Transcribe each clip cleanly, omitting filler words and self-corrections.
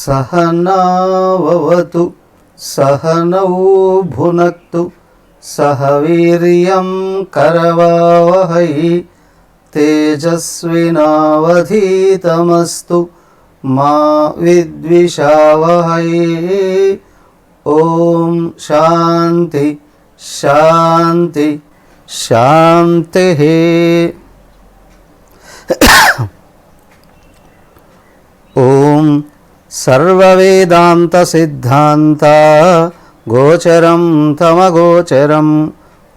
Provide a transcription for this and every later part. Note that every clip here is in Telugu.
सहनाववतु सहनौ भुनक्तु सह वीर्यं करवावहै तेजस्विनावधीतमस्तु मा विद्विषावहै। ओम शांति शांति शांतिः। ओम सर्ववेदांत सिद्धांत गोचरं तमगोचरं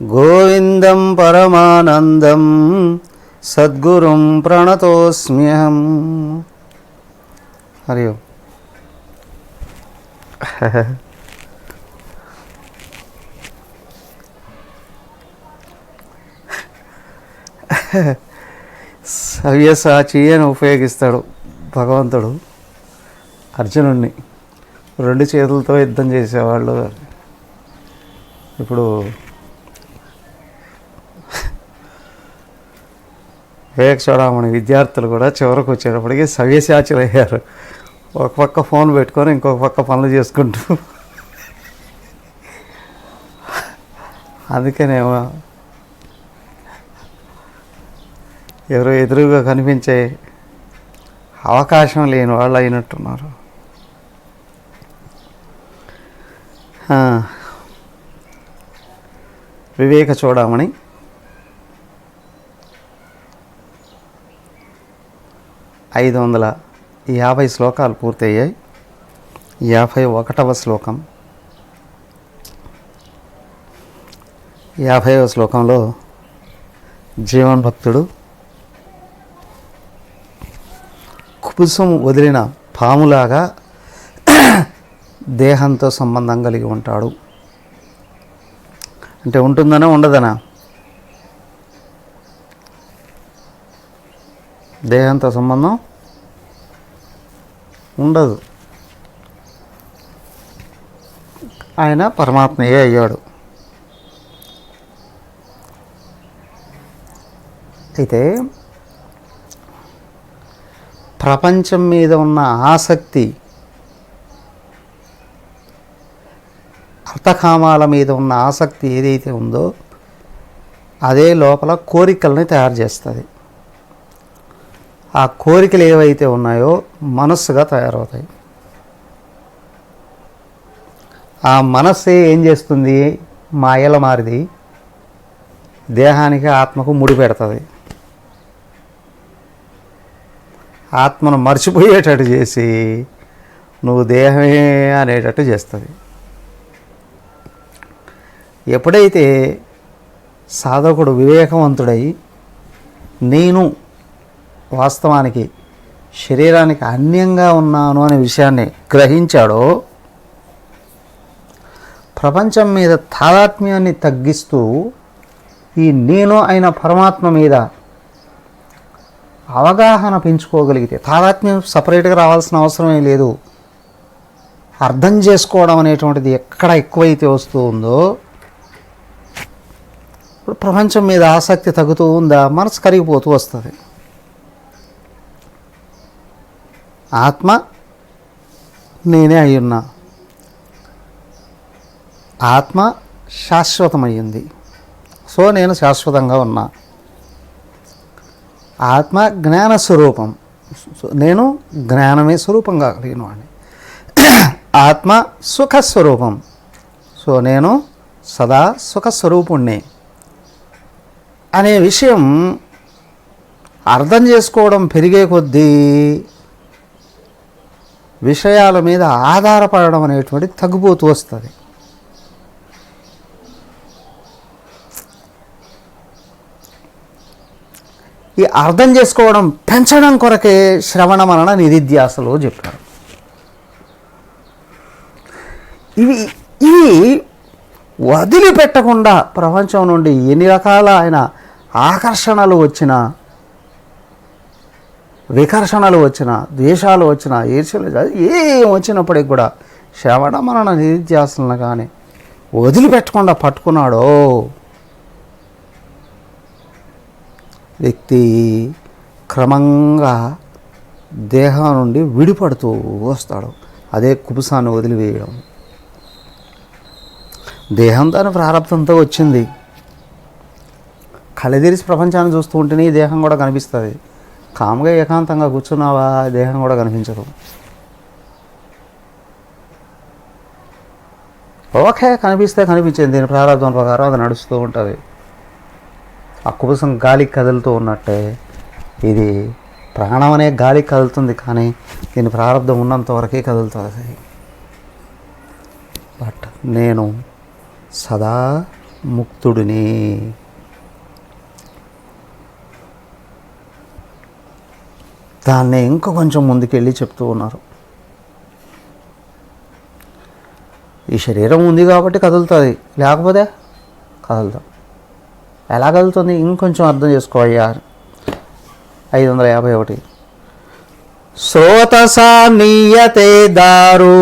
गोविंदं परमानंदं सद्गुरुं प्रणतोस्म्यहम्। हरि ओम। సవ్యసాచి అని ఉపయోగిస్తాడు భగవంతుడు అర్జునుడిని. రెండు చేతులతో యుద్ధం చేసేవాళ్ళు. ఇప్పుడు వివేక చూడమని విద్యార్థులు కూడా చివరికి వచ్చేటప్పటికి సవ్యసాచులు అయ్యారు. ఒక పక్క ఫోన్ పెట్టుకొని ఇంకొక పక్క పనులు చేసుకుంటూ. అందుకనేమో ఎవరో ఎదురుగా కనిపించే అవకాశం లేని వాళ్ళు అయినట్టున్నారు. వివేక చూడమని 550 శ్లోకాలు పూర్తయ్యాయి. 51వ శ్లోకం. 50వ శ్లోకంలో జీవన్ భక్తుడు కుబుసం వదిలిన పాములాగా దేహంతో సంబంధం కలిగి ఉంటాడు. అంటే ఉంటుందనా ఉండదనా? దేహంతో సంబంధం ఉండదు. ఆయన పరమాత్మయే అయ్యాడు. అయితే ప్రపంచం మీద ఉన్న ఆసక్తి, అర్థకామాల మీద ఉన్న ఆసక్తి ఏదైతే ఉందో అదే లోపల కోరికల్ని తయారు చేస్తుంది. ఆ కోరికలు ఏవైతే ఉన్నాయో మనస్సుగా తయారవుతాయి. ఆ మనస్సే ఏం చేస్తుంది? మాయల మారిది దేహానికి ఆత్మకు ముడి పెడుతుంది. ఆత్మను మర్చిపోయేటట్టు చేసి నువ్వు దేహమే అనేటట్టు చేస్తుంది. ఎప్పుడైతే సాధకుడు వివేకవంతుడై నేను వాస్తవానికి శరీరానికి అన్యంగా ఉన్నాను అనే విషయాన్ని గ్రహించాడో ప్రపంచం మీద తాదాత్మ్యాన్ని తగ్గిస్తూ ఈ నేను అయిన పరమాత్మ మీద అవగాహన పెంచుకోగలిగితే, తాదాత్మ్యం సపరేట్గా రావాల్సిన అవసరమే లేదు. అర్థం చేసుకోవడం అనేటువంటిది ఎక్కడ ఎక్కువైతే వస్తూ ఉందో ఇప్పుడు ప్రపంచం మీద ఆసక్తి తగ్గుతూ ఉందా, మనసు కరిగిపోతూ వస్తుంది. ఆత్మ నేనే అయ్యున్నా, ఆత్మ శాశ్వతమయ్యింది, సో నేను శాశ్వతంగా ఉన్నా. ఆత్మ జ్ఞానస్వరూపం, నేను జ్ఞానమే స్వరూపంగా కలిగిన వాడిని. ఆత్మ సుఖస్వరూపం, సో నేను సదా సుఖస్వరూపుణ్ణి అనే విషయం అర్థం చేసుకోవడం పెరిగే కొద్దీ విషయాల మీద ఆధారపడడం అనేటువంటి తగ్గిపోతూ వస్తుంది. ఈ అర్థం చేసుకోవడం పెంచడం కొరకే శ్రవణ మనన నిధిధ్యాసలో చెప్పారు. ఇవి వదిలిపెట్టకుండా ప్రపంచం నుండి ఎన్ని రకాల ఆయన ఆకర్షణలు వచ్చినా, వికర్షణలు వచ్చినా, ద్వేషాలు వచ్చినా, ఈర్ష్యలు ఏం వచ్చినప్పటికి కూడా శ్రవణ మనన నిధిధ్యాసలను కానీ వదిలిపెట్టకుండా పట్టుకున్నాడో వ్యక్తి క్రమంగా దేహం నుండి విడిపడుతూ వస్తాడు. అదే కుబుసాన్ని వదిలివేయడం. దేహం దాని ప్రారంభంతో వచ్చింది. కళ్ళెదిరిసి ప్రపంచాన్ని చూస్తూ ఉంటేనే ఈ దేహం కూడా కనిపిస్తుంది. కామ్గా ఏకాంతంగా కూర్చున్నావా, దేహం కూడా కనిపించదు. ఓకే, కనిపిస్తే కనిపించింది, దీని ప్రారంభం ప్రకారం అది నడుస్తూ ఉంటుంది. ఆ కుబుసం గాలికి కదులుతూ ఉన్నట్టే ఇది ప్రాణం అనే గాలికి కదులుతుంది, కానీ దీని ప్రారంభం ఉన్నంత వరకే కదులుతుంది. బట్ నేను సదా ముక్తుడిని. దాన్ని ఇంకా కొంచెం ముందుకెళ్ళి చెప్తూ ఉన్నారు. ఈ శరీరం ఉంది కాబట్టి కదులుతుంది, లేకపోతే కదులుతాం. ఎలా కదులుతుంది ఇంకొంచెం అర్థం చేసుకోవయ్యా. 551 శ్రోతసా నీయతే దారు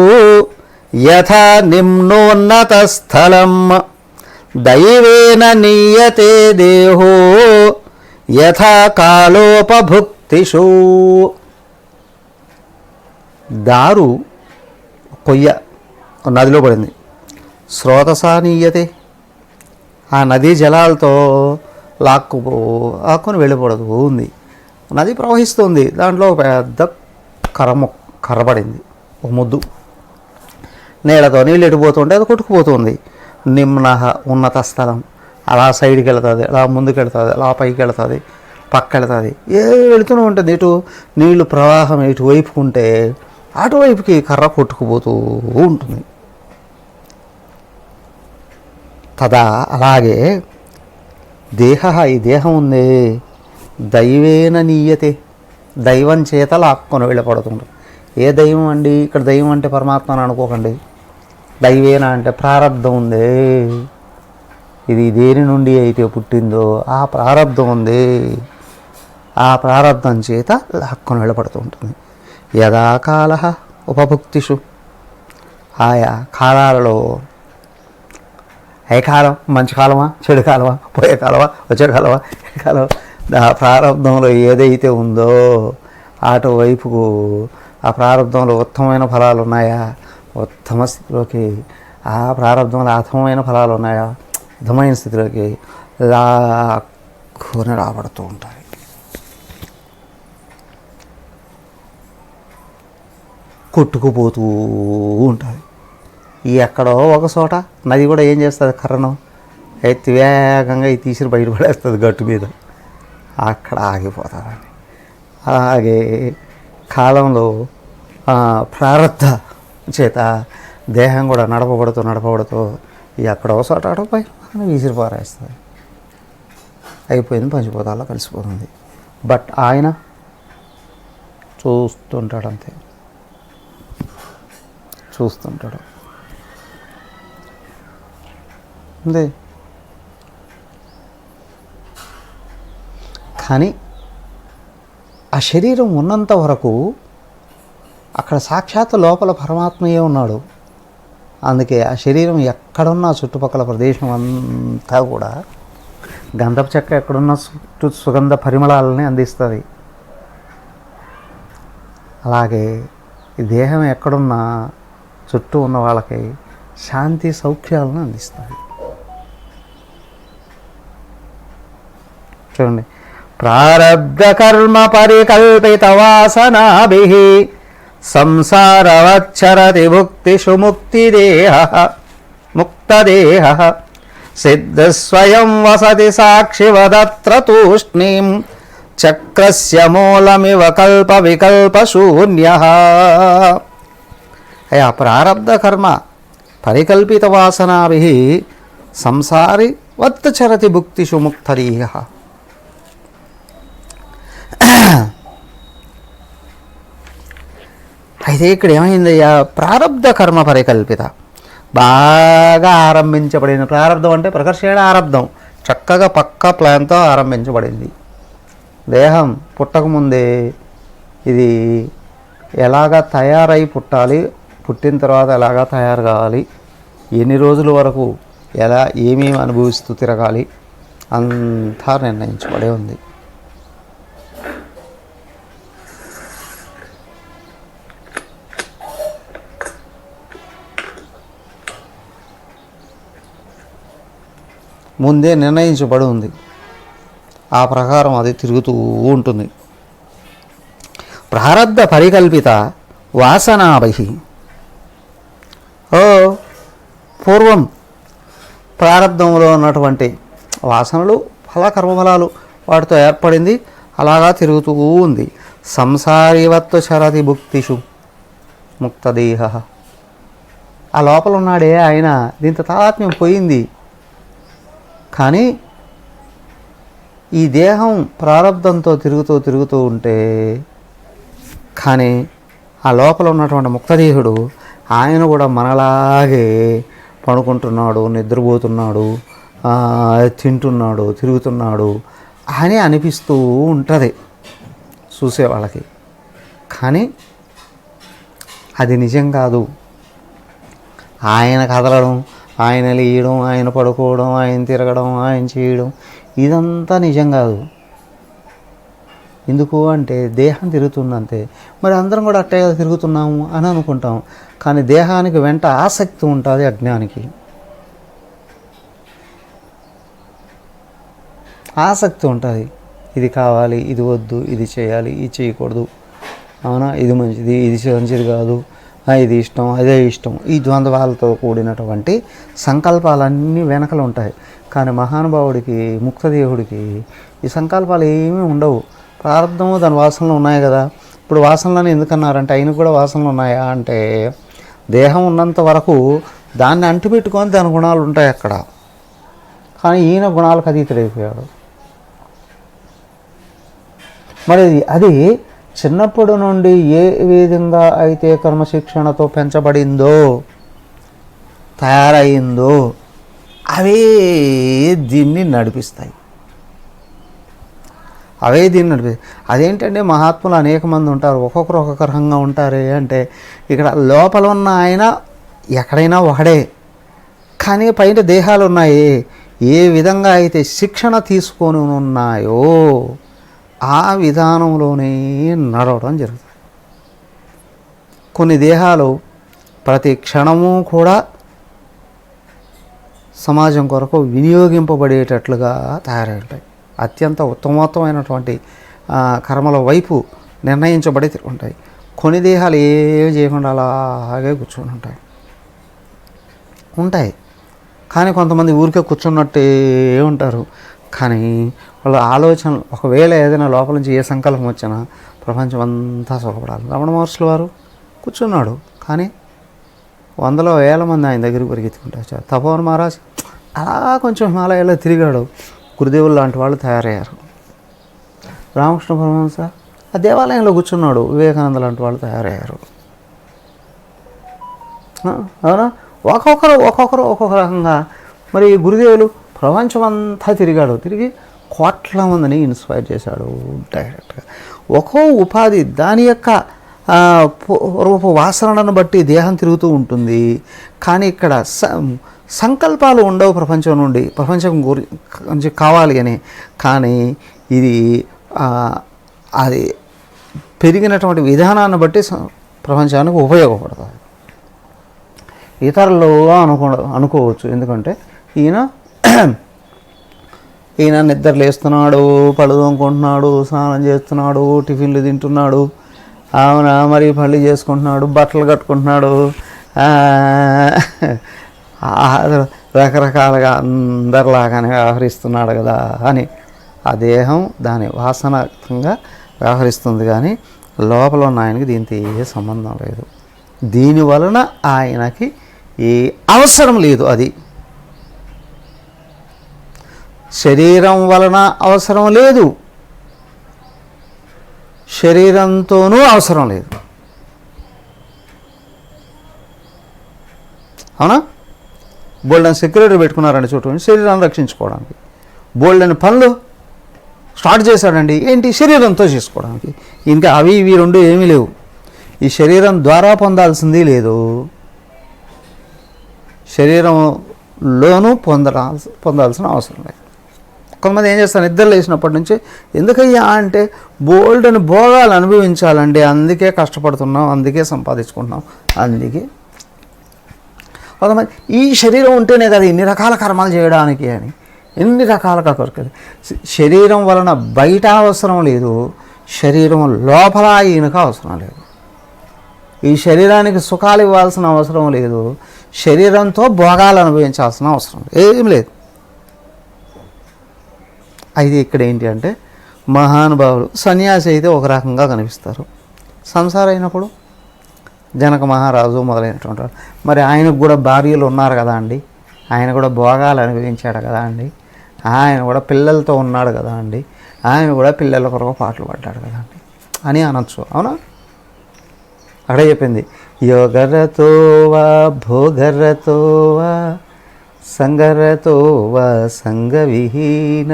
యథా నిమ్నోన్నత స్థలం దైవేన నీయతే దేహో యథా కాలోపభుక్తిషు. దారు కొయ్య నదిలో పడింది. స్రోతసా నీయతే, ఆ నదీ జలాలతో లాక్కుని వెళ్ళిపోవడదు ఉంది. నది ప్రవహిస్తుంది, దాంట్లో పెద్ద కర్రబడింది, ఒక ముద్దు. నీళ్ళతో నీళ్ళు ఎడిపోతుంటే అది కొట్టుకుపోతుంది. నిమ్న ఉన్నత స్థలం, అలా సైడ్కి వెళ్తుంది, అలా ముందుకు వెళ్తుంది, అలా పైకి వెళ్తుంది, పక్క వెళ్తుంది, వెళుతూనే ఉంటుంది. ఇటు నీళ్లు ప్రవాహం ఇటువైపుకు ఉంటే అటువైపుకి కర్ర కొట్టుకుపోతూ ఉంటుంది. తదా అలాగే దేహ, ఈ దేహం ఉంది, దైవేన నీయతే, దైవం చేత లాక్కొని వెళ్ళబడుతుంది. ఏ దైవం అండి? ఇక్కడ దైవం అంటే పరమాత్మ అని అనుకోకండి. దైవేన అంటే ప్రారబ్ధం ఉంది, ఇది దేని నుండి అయితే పుట్టిందో ఆ ప్రారబ్ధం ఉంది, ఆ ప్రారబ్ధం చేత లాక్కొని వెళ్ళబడుతూ ఉంటుంది. యథాకాల ఉపభుక్తిషు, ఆయా కాలాలలో, ఏ కాలం, మంచి కాలమా, చెడు కాలమా, పోయే కాలమా, వచ్చే కాలమా, ఏ కాలం, ఆ ప్రారంభంలో ఏదైతే ఉందో అటువైపుకు, ఆ ప్రారంభంలో ఉత్తమమైన ఫలాలు ఉన్నాయా, ఉత్తమ స్థితిలోకి, ఆ ప్రారంభంలో అధమైన ఫలాలు ఉన్నాయా, అధమైన స్థితిలోకి లాక్కుని రాబడుతూ ఉంటాయి. కొట్టుకుపోతూ ఉంటుంది. ఎక్కడో ఒక చోట నది కూడా ఏం చేస్తుంది, కర్రను ఎత్తి వేగంగా తీసి బయటపడేస్తుంది గట్టు మీద, అక్కడ ఆగిపోతుందని. అలాగే కాలంలో ప్రారబ్ధ చేత దేహం కూడా నడపబడుతూ ఎక్కడో చోట అటుపై విసిరి పారేస్తుంది, అయిపోయింది, పంచిపోతాలో కలిసిపోతుంది. బట్ ఆయన చూస్తుంటాడు, అంతే చూస్తుంటాడు అంతే. కానీ ఆ శరీరం ఉన్నంత వరకు అక్కడ సాక్షాత్ లోపల పరమాత్మయే ఉన్నాడు. అందుకే ఆ శరీరం ఎక్కడున్నా చుట్టుపక్కల ప్రదేశం అంతా కూడా గంధపు చెక్క ఎక్కడున్నా సుగంధ పరిమళాలని అందిస్తుంది. అలాగే ఈ దేహం ఎక్కడున్నా చుట్టూ ఉన్న వాళ్ళకి శాంతి సౌఖ్యాలను అందిస్తుంది. చూడండి, ప్రారబ్ధ కర్మ పరికల్పిత వాసనాభిః సంసారవచ్చరతి భుక్తిషు ముక్తదేహ సిద్ధస్వయం వసతి సాక్షివదత్ర తూష్ణీం చక్రస్య మూలమివ కల్ప వికల్ప శూన్యః. అయా ప్రారబ్ధ కర్మ పరికల్పిత వాసనాభిః సంసారి వచ్చరతి భుక్తిషు ముక్తదేహ. అయితే ఇక్కడ ఏమైందయ్యా, ప్రారబ్ధ కర్మ పరికల్పిత, బాగా ఆరంభించబడిన ప్రారబ్ధం అంటే ప్రకర్షణ ఆరబ్ధం, చక్కగా పక్కా ప్లాన్తో ఆరంభించబడింది. దేహం పుట్టకముందే ఇది ఎలాగా తయారై పుట్టాలి, పుట్టిన తర్వాత ఎలాగా తయారు కావాలి, ఎన్ని రోజుల వరకు ఎలా ఏమేమి అనుభవిస్తూ తిరగాలి అంతా నిర్ణయించబడే ఉంది. ముందే నిర్ణయించబడి ఉంది. ఆ ప్రకారం అది తిరుగుతూ ఉంటుంది. ప్రారబ్ధ పరికల్పిత వాసనాభి. పూర్వం ప్రారబ్ధంలో ఉన్నటువంటి వాసనలు కర్మఫలాలు వాటితో ఏర్పడింది, అలాగా తిరుగుతూ ఉంది. సంసారీవత్వ శరతి భుక్తిషు ముక్తదేహ. ఆ లోపల ఉన్నాడే ఆయన, దీంతో తాదాత్మ్యం పోయింది. కానీ ఈ దేహం ప్రారబ్ధంతో తిరుగుతూ ఉంటే, కానీ ఆ లోపల ఉన్నటువంటి ముక్తదేహుడు ఆయన కూడా మనలాగే పడుకుంటున్నాడు, నిద్రపోతున్నాడు, తింటున్నాడు, తిరుగుతున్నాడు అని అనిపిస్తూ ఉంటుంది చూసేవాళ్ళకి. కానీ అది నిజం కాదు. ఆయన కదలడం, ఆయన లేయడం, ఆయన పడుకోవడం, ఆయన తిరగడం, ఆయన చేయడం ఇదంతా నిజం కాదు. ఎందుకు అంటే దేహం తిరుగుతుందంతే. మరి అందరం కూడా అట్టే తిరుగుతున్నాము అని అనుకుంటాం. కానీ దేహానికి వెంట ఆసక్తి ఉంటుంది అజ్ఞానికి. ఆసక్తి ఉంటుంది. ఇది కావాలి, ఇది వద్దు, ఇది చేయాలి, ఇది చేయకూడదు, అవునా, ఇది మంచిది, ఇది మంచిది కాదు, ఇది ఇష్టం, అదే ఇష్టం. ఈ ద్వంద్వాలతో కూడినటువంటి సంకల్పాలన్నీ వెనకలు ఉంటాయి. కానీ మహానుభావుడికి, ముక్తదేవుడికి ఈ సంకల్పాలు ఏమీ ఉండవు. ప్రారంధము దాని వాసనలు ఉన్నాయి కదా. ఇప్పుడు వాసనలని ఎందుకన్నారంటే ఆయనకు కూడా వాసనలు ఉన్నాయా అంటే, దేహం ఉన్నంత వరకు దాన్ని అంటుపెట్టుకొని దాని గుణాలు ఉంటాయి అక్కడ. కానీ ఈయన గుణాలకు అతీతుడైపోయాడు. మరి అది చిన్నప్పటి నుండి ఏ విధంగా అయితే క్రమశిక్షణతో పెంచబడిందో, తయారయిందో అవే దీన్ని నడిపిస్తాయి. అదేంటంటే మహాత్ములు అనేక మంది ఉంటారు, ఒక్కొక్కరు ఒక్కొక్క రకంగా ఉంటారే అంటే, ఇక్కడ లోపల ఉన్న ఆయన ఎక్కడైనా ఒకడే, కానీ పైన దేహాలు ఉన్నాయి. ఏ విధంగా అయితే శిక్షణ తీసుకొని ఉన్నాయో ఆ విధానంలోనే నడవడం జరుగుతుంది. కొన్ని దేహాలు ప్రతి క్షణము కూడా సమాజం కొరకు వినియోగింపబడేటట్లుగా తయారై ఉంటాయి. అత్యంత ఉత్తమోత్తమైనటువంటి కర్మల వైపు నిర్ణయించబడి ఉంటాయి. కొన్ని దేహాలు ఏవి చేయకుండా అలాగే కూర్చొని ఉంటాయి. కానీ కొంతమంది ఊరికే కూర్చున్నట్టే ఉంటారు. కానీ వాళ్ళ ఆలోచనలు, ఒకవేళ ఏదైనా లోపల నుంచి ఏ సంకల్పం వచ్చినా ప్రపంచం అంతా సుఖపడాలి. రమణ మహర్షుల వారు కూర్చున్నాడు, కానీ వందలో వేల మంది ఆయన దగ్గరికి పరిగెత్తుకుంటారు. తపోవన్ మహారాజ్ అలా కొంచెం హిమాలయాల్లో తిరిగాడు, గురుదేవులు లాంటి వాళ్ళు తయారయ్యారు. రామకృష్ణ పరమహంస ఆ దేవాలయంలో కూర్చున్నాడు, వివేకానంద లాంటి వాళ్ళు తయారయ్యారు. అవునా? ఒక్కొక్కరు ఒక్కొక్క రకంగా. మరి గురుదేవులు ప్రపంచం అంతా తిరిగి కోట్ల మందిని ఇన్స్పైర్ చేశాడు డైరెక్ట్గా. ఒక్కో ఉపాధి దాని యొక్క పూర్వపు వాసనలను బట్టి దేహం తిరుగుతూ ఉంటుంది. కానీ ఇక్కడ సంకల్పాలు ఉండవు ప్రపంచం గురించి కావాలి అని. కానీ ఇది అది పెరిగినటువంటి విధానాన్ని బట్టి ప్రపంచానికి ఉపయోగపడుతుంది. ఇతరులు అనుకోవచ్చు, ఎందుకంటే ఈయన నిద్ర లేస్తున్నాడు, పళ్ళు తోముకుంటున్నాడు, స్నానం చేస్తున్నాడు, టిఫిన్లు తింటున్నాడు, అవునా, మరి పళ్ళు చేసుకుంటున్నాడు, బట్టలు కట్టుకుంటున్నాడు, రకరకాలుగా అందరిలాగానే వ్యవహరిస్తున్నాడు కదా అని ఆ దేహం దాని వాసనకంగా వ్యవహరిస్తుంది. కానీ లోపల ఉన్న ఆయనకి దీంతో ఏ సంబంధం లేదు. దీనివలన ఆయనకి ఏ అవసరం లేదు. అది శరీరం వలన అవసరం లేదు, శరీరంతోనూ అవసరం లేదు. అవునా? బోల్డెన్ సెక్యూరిటీ పెట్టుకున్నారండి చుట్టూ శరీరాన్ని రక్షించుకోవడానికి. బోల్డెన్ పనులు స్టార్ట్ చేశాడండి, ఏంటి? శరీరంతో చేసుకోవడానికి. ఇంకా అవి ఇవి రెండు ఏమీ లేవు. ఈ శరీరం ద్వారా పొందాల్సింది లేదు, శరీరంలోనూ పొందాల్సిన అవసరం లేదు. కొంతమంది ఏం చేస్తారు, నిద్ర లేచినప్పటి నుంచి ఎందుకయ్యా అంటే బోల్డెన్ భోగాలు అనుభవించాలండి, అందుకే కష్టపడుతున్నాం, అందుకే సంపాదించుకుంటున్నాం, అందుకే. కొంతమంది ఈ శరీరం ఉంటేనే కదా ఇన్ని రకాల కర్మలు చేయడానికి అని. ఎన్ని రకాలుగా కోరికలు. శరీరం వలన బయట అవసరం లేదు, శరీరం లోపల ఈయనకు అవసరం లేదు. ఈ శరీరానికి సుఖాలు ఇవ్వాల్సిన అవసరం లేదు, శరీరంతో భోగాలు అనుభవించాల్సిన అవసరం ఏం లేదు. అయితే ఇక్కడ ఏంటి అంటే మహానుభావులు సన్యాసి అయితే ఒక రకంగా కనిపిస్తారు, సంసారం అయినప్పుడు జనక మహారాజు మొదలైనటువంటి వాడు. మరి ఆయనకు కూడా భార్యలు ఉన్నారు కదా అండి, ఆయన కూడా భోగాలు అనుభవించాడు కదా అండి, ఆయన కూడా పిల్లలతో ఉన్నాడు కదా అండి, ఆయన కూడా పిల్లల కొరకు పాటలు పడ్డాడు కదా అండి అని అనొచ్చు. అవునా? అక్కడే చెప్పింది, యోగరతో వా భోగరతో వా సంగరతో వా సంగవిహీన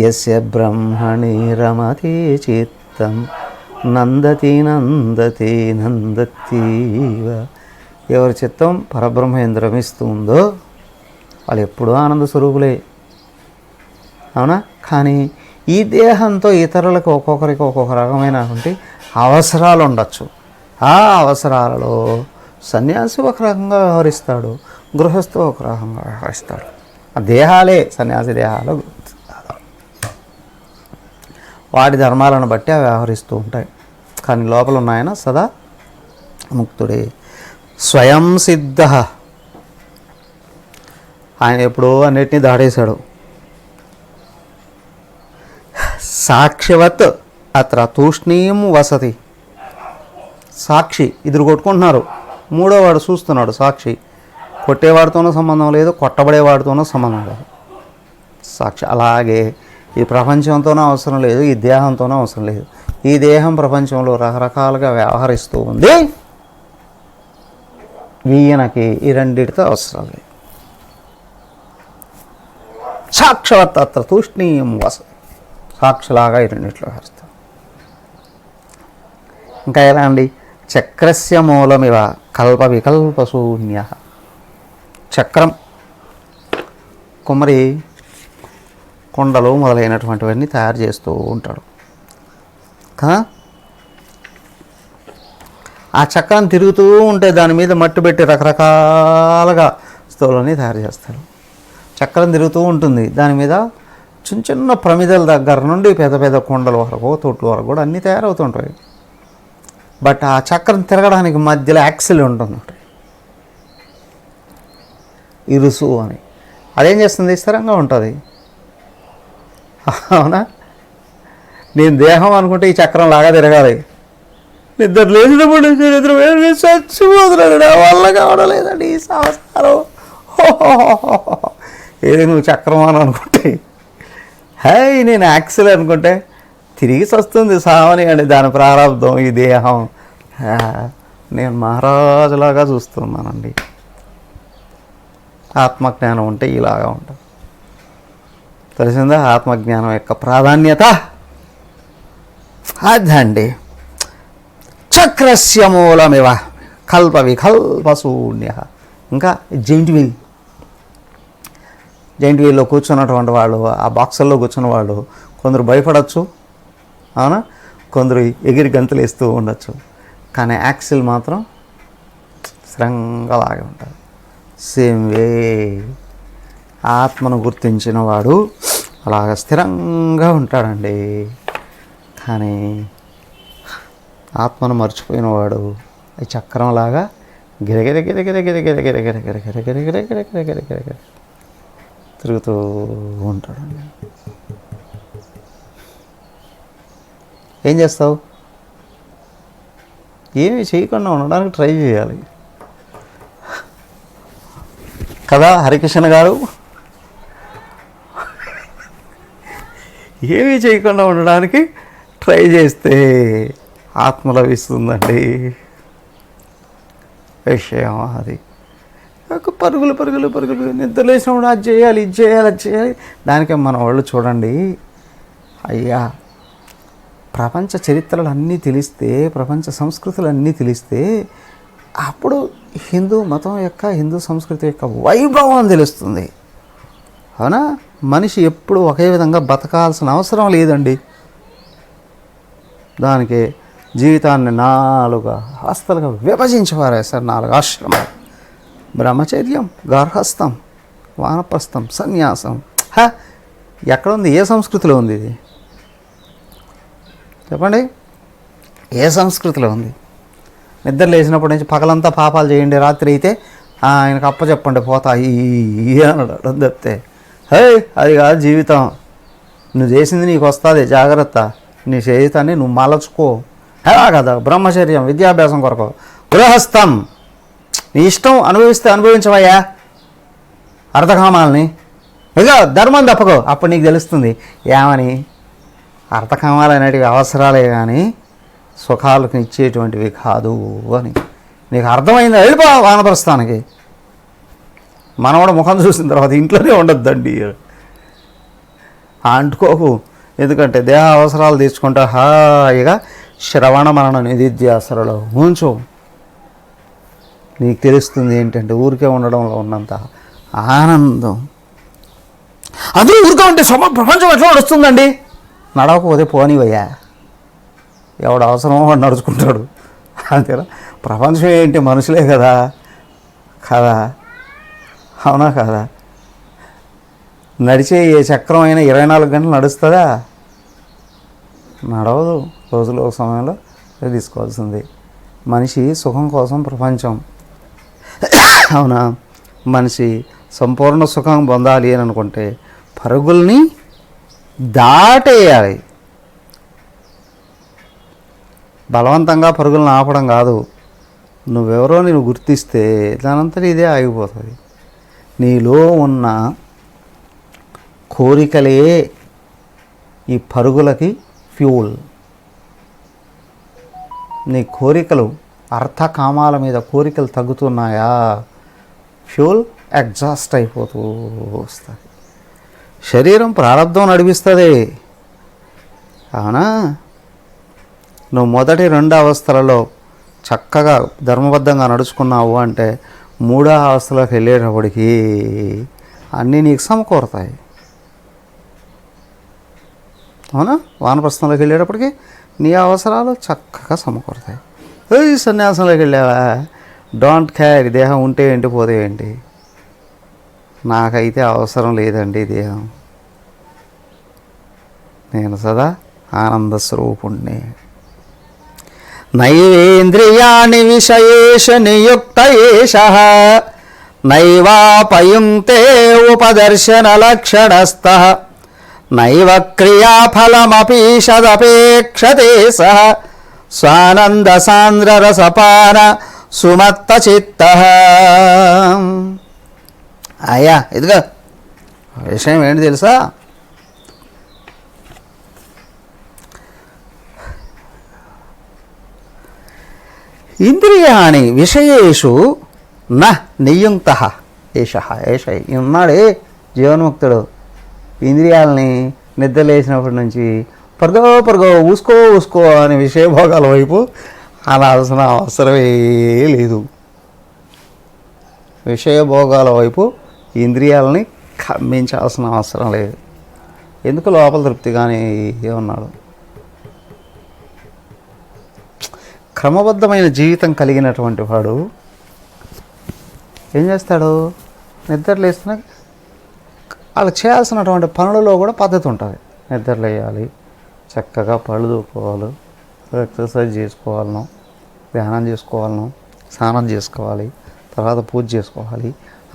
యస్య బ్రహ్మణి రమతే చిత్తం నందతి నందతి నందతీవ. ఎవరి చిత్తం పరబ్రహ్మేంద్ర రమిస్తుందో వాళ్ళు ఎప్పుడూ ఆనంద స్వరూపులే. అవునా? కానీ ఈ దేహంతో ఇతరులకు ఒక్కొక్కరికి ఒక్కొక్క రకమైనటువంటి అవసరాలు ఉండొచ్చు. ఆ అవసరాలలో సన్యాసి ఒక రకంగా వ్యవహరిస్తాడు, గృహస్థు ఒక రకంగా వ్యవహరిస్తాడు. ఆ దేహాలే సన్యాసి దేహాలు, వాటి ధర్మాలను బట్టి అవి వ్యవహరిస్తూ ఉంటాయి. కానీ లోపల ఉన్న ఆయన సదా ముక్తుడే, స్వయం సిద్ధ. ఆయన ఎప్పుడో అన్నిటినీ దాటేశాడు. సాక్షివత్ అత్ర తూష్ణీం వసతి. సాక్షి, ఇద్దరు కొట్టుకుంటున్నారు, మూడో వాడు చూస్తున్నాడు. సాక్షి, కొట్టేవాడితోనూ సంబంధం లేదు, కొట్టబడేవాడితోనూ సంబంధం లేదు. సాక్షి. అలాగే ఈ ప్రపంచంతోనూ అవసరం లేదు, ఈ దేహంతోనూ అవసరం లేదు. ఈ దేహం ప్రపంచంలో రకరకాలుగా వ్యవహరిస్తూ ఉంది, ఈయనకి ఈ రెండిటితో అవసరం లేదు. సాక్షవత్ అత్ర తూష్ణీయం వసతి. సాక్షిలాగా ఈ రెండిట్లో వ్యవహరిస్తాం. ఇంకా ఎలా అండి? చక్రస్య మూలమివ కల్ప వికల్ప శూన్య. చక్రం, కుమ్మరి కొండలు మొదలైనటువంటివన్నీ తయారు చేస్తూ ఉంటాడు కదా. ఆ చక్రం తిరుగుతూ ఉంటే దాని మీద మట్టి పెట్టి రకరకాలుగా వస్తువులని తయారు చేస్తాడు. చక్రం తిరుగుతూ ఉంటుంది, దాని మీద చిన్న చిన్న ప్రమిదల దగ్గర నుండి పెద్ద పెద్ద కొండల వరకు, తోట్ల వరకు కూడా అన్నీ తయారవుతుంటాయి. బట్ ఆ చక్రం తిరగడానికి మధ్యలో యాక్సిల్ ఉంటుంది, ఇరుసు అని. అదేం చేస్తుంది? స్థిరంగా ఉంటుంది. అవునా? నేను దేహం అనుకుంటే ఈ చక్రం లాగా తిరగాలి. నిద్ర లేచినప్పుడు చచ్చిపోతున్నాడు, నా వల్ల కావడం లేదండి ఈ సంవత్సరం. ఏది నువ్వు చక్రం అని అనుకుంటే, హాయ్ నేను యాక్సిల్ అనుకుంటే తిరిగి వస్తుంది సావని అండి దాని ప్రారంభం ఈ దేహం. నేను మహారాజులాగా చూస్తున్నానండి. ఆత్మజ్ఞానం ఉంటే ఇలాగా ఉంటుంది. తెలిసిందా ఆత్మజ్ఞానం యొక్క ప్రాధాన్యత? అదండి. చక్రస్య మూలమివ కల్ప వికల్ప శూన్య. ఇంకా జైంట్ వీల్లో కూర్చున్నటువంటి వాళ్ళు, ఆ బాక్సుల్లో కూర్చున్న వాళ్ళు కొందరు భయపడవచ్చు, అవునా? కొందరు ఎగిరి గంతులు వేస్తూ ఉండొచ్చు. కానీ యాక్సిల్ మాత్రం స్థిరంగా లాగే ఉంటుంది. సేమ్ వే ఆత్మను గుర్తించిన వాడు అలాగ స్థిరంగా ఉంటాడండి. కానీ ఆత్మను మర్చిపోయిన వాడు ఈ చక్రంలాగా గిరగిర గిరగిర గిరగిర గిరగిర గిరగిర గిరగిర గిరగిర గిరగిర తిరుగుతూ ఉంటాడండి. ఏం చేస్తావు? ఏమి చేయకుండా ఉండడానికి ట్రై చేయాలి కదా హరికృష్ణ గారు. ఏమీ చేయకుండా ఉండడానికి ట్రై చేస్తే ఆత్మ లభిస్తుందండి. విషయం అది. పరుగులు పరుగులు పరుగులు నిద్ర లేచినప్పుడు అది చేయాలి, ఇది చేయాలి, అది చేయాలి. దానికే మన వాళ్ళు చూడండి, అయ్యా ప్రపంచ చరిత్రలు అన్నీ తెలిస్తే, ప్రపంచ సంస్కృతులు అన్నీ తెలిస్తే అప్పుడు హిందూ మతం యొక్క, హిందూ సంస్కృతి యొక్క వైభవం తెలుస్తుంది. అవునా? మనిషి ఎప్పుడు ఒకే విధంగా బతకాల్సిన అవసరం లేదండి. దానికి జీవితాన్ని 4 అవస్థలుగా విభజించి పారేస్తారు. 4 ఆశ్రమాలు: బ్రహ్మచర్యం, గార్హస్థం, వానప్రస్థం, సన్యాసం. ఎక్కడుంది? ఏ సంస్కృతిలో ఉంది ఇది? చెప్పండి, ఏ సంస్కృతిలో ఉంది? నిద్ర లేచినప్పటి నుంచి పగలంతా పాపాలు చేయండి, రాత్రి అయితే ఆయనకు అప్పచెప్పండి పోతాయి అన్నాడు తప్పితే అది కాదు జీవితం. నువ్వు చేసింది నీకు వస్తుంది, జాగ్రత్త. నీ జీవితాన్ని నువ్వు మలచుకో. కదా బ్రహ్మచర్యం, విద్యాభ్యాసం కొరకు, గృహస్థం. నీ ఇష్టం అనుభవిస్తే అనుభవించవయ్యా అర్థకామాలని. ఇక ధర్మం తప్పకో, అప్పుడు నీకు తెలుస్తుంది ఏమని. అర్థకామాలు అనేటివి అవసరాలే కానీ సుఖాలకు ఇచ్చేటువంటివి కాదు అని నీకు అర్థమైందా? వెళ్ళిపో వానప్రస్థానికి. మనవాడు ముఖం చూసిన తర్వాత ఇంట్లోనే ఉండొద్దండి, అంటుకోకు. ఎందుకంటే దేహ అవసరాలు తీర్చుకుంటా హాయిగా శ్రవణ మనన నిధిధ్యాసనలో ఉంచు. నీకు తెలుస్తుంది ఏంటంటే ఊరికే ఉండడంలో ఉన్నంత ఆనందం. అది ఊరికే ఉంటే ప్రపంచం ఎట్లా నడుస్తుందండి? నడవకపోతే పోనివయ్యా, ఎవడు అవసరమో వాడు నడుచుకుంటాడు, అంతేనా? ప్రపంచం ఏంటి? మనుషులే కదా, కదా, అవునా కదా? నడిచే ఏ చక్రం అయినా 24 గంటలు నడుస్తుందా? నడవదు. రోజులో ఒక సమయంలో తీసుకోవాల్సింది. మనిషి సుఖం కోసం ప్రపంచం, అవునా? మనిషి సంపూర్ణ సుఖం పొందాలి అని అనుకుంటే పరుగుల్ని దాటేయాలి. బలవంతంగా పరుగులను ఆపడం కాదు. నువ్వెవరో నేను గుర్తిస్తే దానంతటి ఇదే ఆగిపోతుంది. నీలో ఉన్న కోరికలే ఈ పరుగులకి ఫ్యూల్. నీ కోరికలు, అర్థకామాల మీద కోరికలు తగ్గుతున్నాయా, ఫ్యూల్ ఎగ్జాస్ట్ అయిపోతూ వస్తుంది. శరీరం ప్రారంధం నడిపిస్తుంది, అవునా? నువ్వు మొదటి 2 అవస్థలలో చక్కగా ధర్మబద్ధంగా నడుచుకున్నావు అంటే 3వ అవస్థలోకి వెళ్ళేటప్పటికి అన్నీ నీకు సమకూరతాయి, అవునా? వానప్రస్థంలోకి వెళ్ళేటప్పటికి నీ అవసరాలు చక్కగా సమకూరతాయి. సన్యాసంలోకి వెళ్ళావా, డోంట్ కేర్, దేహం ఉంటే ఏంటి పోతే ఏంటి, నాకైతే అవసరం లేదండి దేహం, నేను సదా ఆనంద స్వరూపుణ్ణి. నైవేంద్రియాణి విషయేషు నియుక్త ఏషః నైవాపయుంక్తే ఉపదర్శన లక్షణస్థః నైవ క్రియాఫలమపీషదపేక్షతే సః స్వానంద సాంద్ర రసపాన సుమత్త చిత్తః. అయ్యా ఇదిగా విషయం ఏంటి తెలుసా? ఇంద్రియాణి విషయేషు న నియుక్తః ఏషః. ఉన్నాడే జీవన్ముక్తుడు. ఇంద్రియాలని నిద్రలేసినప్పటి నుంచి పరుగో ఊసుకో అనే విషయభోగాల వైపు అనాల్సిన అవసరమే లేదు. విషయభోగాల వైపు ఇంద్రియాలని కమ్మించాల్సిన అవసరం లేదు. ఎందుకు లోపల తృప్తిగానే ఉన్నాడు. క్రమబద్ధమైన జీవితం కలిగినటువంటి వాడు ఏం చేస్తాడు? నిద్రలేస్తున్నా వాళ్ళు చేయాల్సినటువంటి పనులలో కూడా పద్ధతి ఉంటుంది. నిద్రలేయాలి, చక్కగా పళ్ళు దూకోవాలి, ఎక్సర్సైజ్ చేసుకోవాలను, ధ్యానం చేసుకోవాలను, స్నానం చేసుకోవాలి, తర్వాత పూజ చేసుకోవాలి,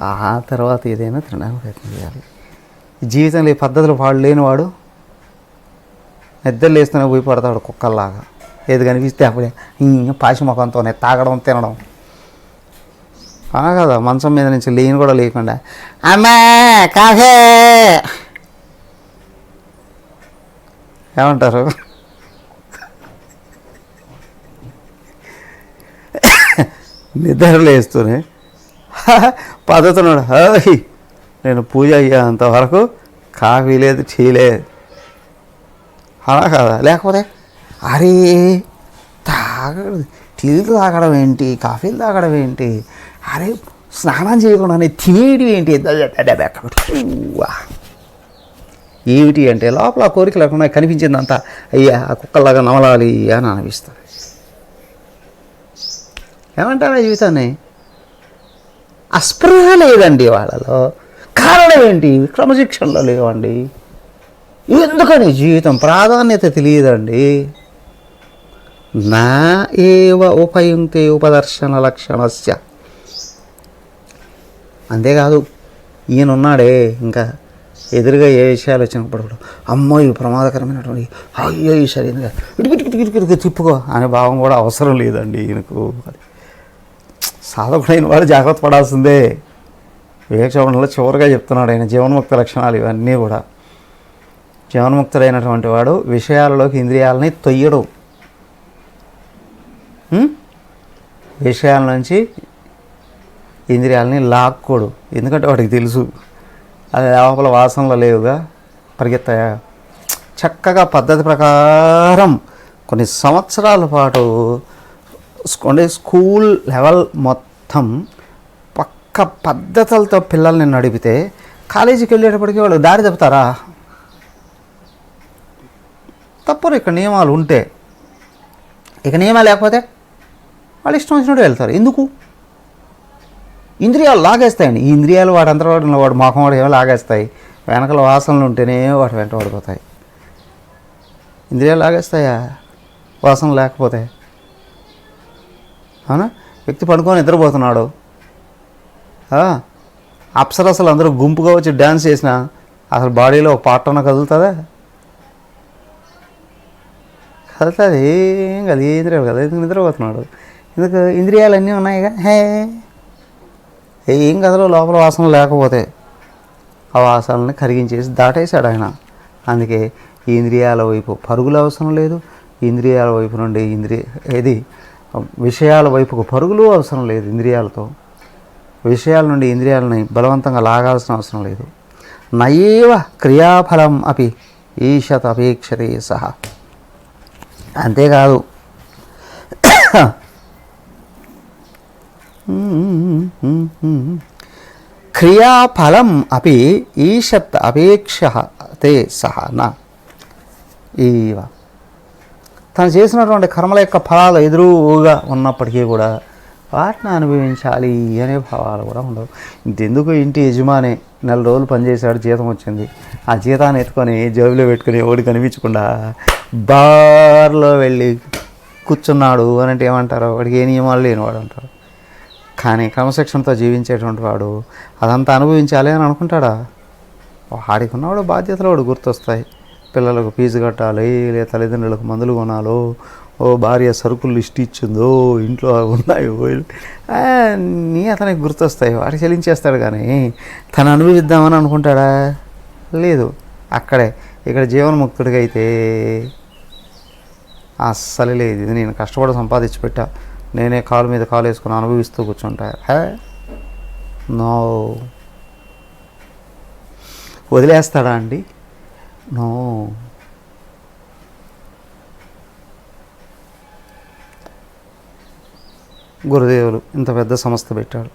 ఆ తర్వాత ఏదైనా తినడానికి ప్రయత్నం చేయాలి. జీవితంలో ఈ పద్ధతులు వాడు లేనివాడు నిద్రలేస్తూనే పోయి పడతాడు కుక్కల్లాగా. ఏది కనిపిస్తే అప్పుడే పాసి ముఖంతోనే తాగడం తినడం. కదా, మంచం మీద నుంచి లేని కూడా లేకుండా అమ్మా కాఫే ఏమంటారు? నిద్రలేస్తూనే పద్ధతున్నాడు, నేను పూజ అయ్యేంతవరకు కాఫీ లేదు, టీ లేదు, అలా కదా. లేకపోతే అరే టీలు తాగడం ఏంటి, కాఫీలు తాగడం ఏంటి, అరే స్నానం చేయకుండానే తినేటి ఏంటి, ఏమిటి అంటే లోపల కోరిక లేకుండా కనిపించిందంతా అయ్యా ఆ కుక్కలాగా నవలాలి అని అనిపిస్తుంది. ఏమంటారా జీవితాన్ని? అస్పృహ లేదండి వాళ్ళలో, కారణం ఏంటి? క్రమశిక్షణలో లేవండి. ఎందుకని? జీవితం ప్రాధాన్యత తెలియదండి. నా ఏవ ఉపయుక్తే ఉపదర్శన లక్షణస్య. అంతేకాదు, ఈయనున్నాడే ఇంకా ఎదురుగా ఏ విషయాలు వచ్చినప్పుడు కూడా అమ్మో ఇవి ప్రమాదకరమైనటువంటి, అయ్యో ఈ సరైనగా ఇటుకిటికిటికి తిప్పుకో అనే భావం కూడా అవసరం లేదండి ఈయనకు. సాధకుడైన వాడు జాగ్రత్త పడాల్సిందే. వివేకచూడంలో చివరిగా చెప్తున్నాడు ఆయన జీవన్ముక్త లక్షణాలు ఇవన్నీ కూడా. జీవన్ముక్తుడైనటువంటి వాడు విషయాలలోకి ఇంద్రియాలని తొయ్యడు. విషయాల నుంచి ఇంద్రియాలని లాక్కోడు. ఎందుకంటే వాడికి తెలుసు అది లోపల వాసనలు లేవుగా, పరిగెత్తాయా. చక్కగా పద్ధతి ప్రకారం కొన్ని సంవత్సరాల పాటు స్కూల్ లెవెల్ మొత్తం పక్క పద్ధతులతో పిల్లల్ని నడిపితే కాలేజీకి వెళ్ళేటప్పటికీ వాళ్ళు దారి తప్పుతారా? తప్పరు. ఇక్కడ నియమాలు ఉంటే. ఇక నియమాలు లేకపోతే వాళ్ళు ఇష్టం వచ్చినట్టు వెళ్తారు. ఎందుకు? ఇంద్రియాలు లాగేస్తాయండి. ఈ ఇంద్రియాలు వాడు మొఖం వాడు ఏమో లాగేస్తాయి. వెనకల వాసనలు ఉంటేనే వాటి వెంట పడిపోతాయి. ఇంద్రియాలు లాగేస్తాయా వాసనలు లేకపోతే? అవునా? వ్యక్తి పడుకొని నిద్రపోతున్నాడు, అప్సరసలు అందరూ గుంపుగా వచ్చి డ్యాన్స్ చేసినా అసలు బాడీలో ఒక పార్ట్ అన్న కదులుతుందా? కదులుతుంది. ఏం కదా, ఏ ఇంద్రియాలు కదా, నిద్రపోతున్నాడు. ఎందుకు? ఇంద్రియాలు అన్నీ ఉన్నాయిగా. ఏం కదలో లోపల వాసన లేకపోతే ఆ వాసనల్ని కరిగించేసి దాటేశాడు ఆయన. అందుకే ఈ ఇంద్రియాల వైపు పరుగులు అవసరం లేదు. ఇంద్రియాల వైపు నుండి విషయాల వైపుకు పరుగులు అవసరం లేదు. ఇంద్రియాలతో విషయాల నుండి ఇంద్రియాలని బలవంతంగా లాగాల్సిన అవసరం లేదు. నయేవ క్రియాఫలం అపి ఈషత్ అపేక్షతే సహా. అంతేకాదు, క్రియాఫలం అపి ఈషత్ అపేక్షతే సహా నా ఈవ. తను చేసినటువంటి కర్మల యొక్క ఫలాలు ఎదురుగా ఉన్నప్పటికీ కూడా వాటిని అనుభవించాలి అనే భావాలు కూడా ఉండవు. ఇంతెందుకు, ఇంటి యజమాని నెల రోజులు పనిచేశాడు, జీతం వచ్చింది. ఆ జీతాన్ని ఎత్తుకొని జేబులో పెట్టుకుని ఓడి కనిపించకుండా బార్లో వెళ్ళి కూర్చున్నాడు అని అంటే ఏమంటారు? వాడికి ఏ నియమాలు లేనివాడు అంటారు. కానీ క్రమశిక్షణతో జీవించేటువంటి వాడు అదంతా అనుభవించాలి అని అనుకుంటాడా? వాడికి ఉన్నవాడు బాధ్యతలు వాడు గుర్తొస్తాయి. పిల్లలకు ఫీజు కట్టాలి, లేదా తల్లిదండ్రులకు మందులు కొనాలో, భార్య సరుకులు లిస్ట్ ఇచ్చిందో, ఇంట్లో ఉన్నాయో అన్నీ అతనికి గుర్తొస్తాయి. వాడు చెల్లించేస్తాడు. కానీ తను అనుభవిద్దామని అనుకుంటాడా? లేదు. అక్కడే. ఇక్కడ జీవన్ముక్తుడిగా అయితే అస్సలు లేదు. ఇది నేను కష్టపడి సంపాదించి పెట్టా, నేనే కాలు మీద కాలు వేసుకుని అనుభవిస్తూ కూర్చుంటా. నో. వదిలేస్తాడా అండి? నో. గురుదేవులు ఇంత పెద్ద సంస్థ పెట్టాడు,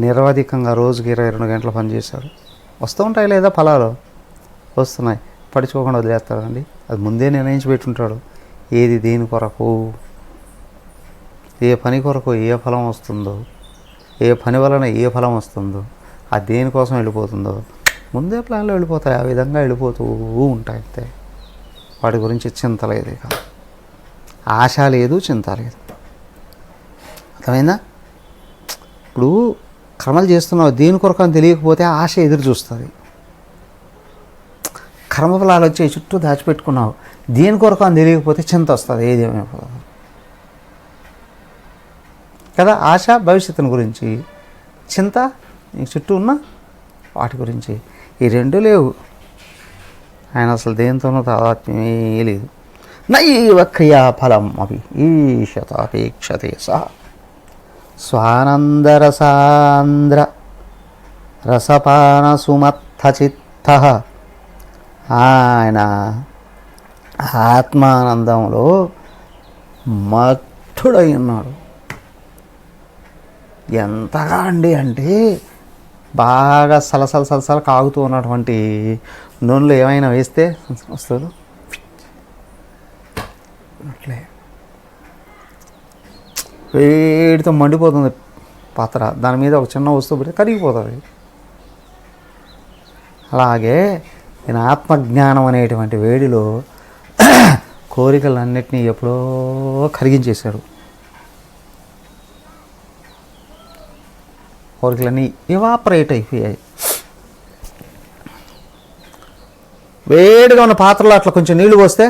నిరవధికంగా రోజుకి 22 గంటలు పనిచేశాడు. వస్తూ ఉంటాయి లేదా ఫలాలు? వస్తున్నాయి. పడుచుకోకుండా వదిలేస్తాడండి? అది ముందే నిర్ణయించి పెట్టుంటాడు. ఏది దేని కొరకు, ఏ పని కొరకు ఏ ఫలం వస్తుందో, ఏ పని వలన ఏ ఫలం వస్తుందో, అది దేనికోసం వెళ్ళిపోతుందో ముందే ప్లాన్లో వెళ్ళిపోతాయి. ఆ విధంగా వెళ్ళిపోతూ ఉంటాయి. అంతే. వాటి గురించి చింత లేదు. ఇక ఆశ లేదు, చింత లేదు. అర్థమైందా? ఇప్పుడు కర్మలు చేస్తున్నావు, దేని కొరకు అని తెలియకపోతే ఆశ ఎదురు చూస్తుంది. కర్మఫలాలు వచ్చి చుట్టూ దాచిపెట్టుకున్నావు, దేని కొరకు అని తెలియకపోతే చింత వస్తుంది. ఏదేమైపోతుంది కదా. ఆశ భవిష్యత్తుని గురించి, చింత నీకు చుట్టూ ఉన్న వాటి గురించి. ఈ రెండు లేవు. ఆయన అసలు దేనితోనూ తాదాత్మ్యమే లేదు. నైవ క్రియాఫలం అవి ఈషతాపేక్షతే సహ స్వానందరసాంద్ర రసపాన సుమత్తచిత్త. ఆయన ఆత్మానందంలో మత్తుడై ఉన్నాడు. ఎంతగా అండి అంటే బాగా సలసల కాగుతూ ఉన్నటువంటి నూనెలో ఏమైనా వేస్తే వస్తుంది అట్లే వేడితో మండిపోతుంది పాత్ర. దాని మీద ఒక చిన్న వస్తువు పెడితే కరిగిపోతుంది. అలాగే నేను ఆత్మజ్ఞానం అనేటువంటి వేడిలో కోరికలన్నిటినీ ఎప్పుడో కరిగించేశాడు. కోరికలన్నీ ఇవాపరేట్ అయిపోయాయి. వేడిగా ఉన్న పాత్రలో అట్లా కొంచెం నీళ్లు పోస్తే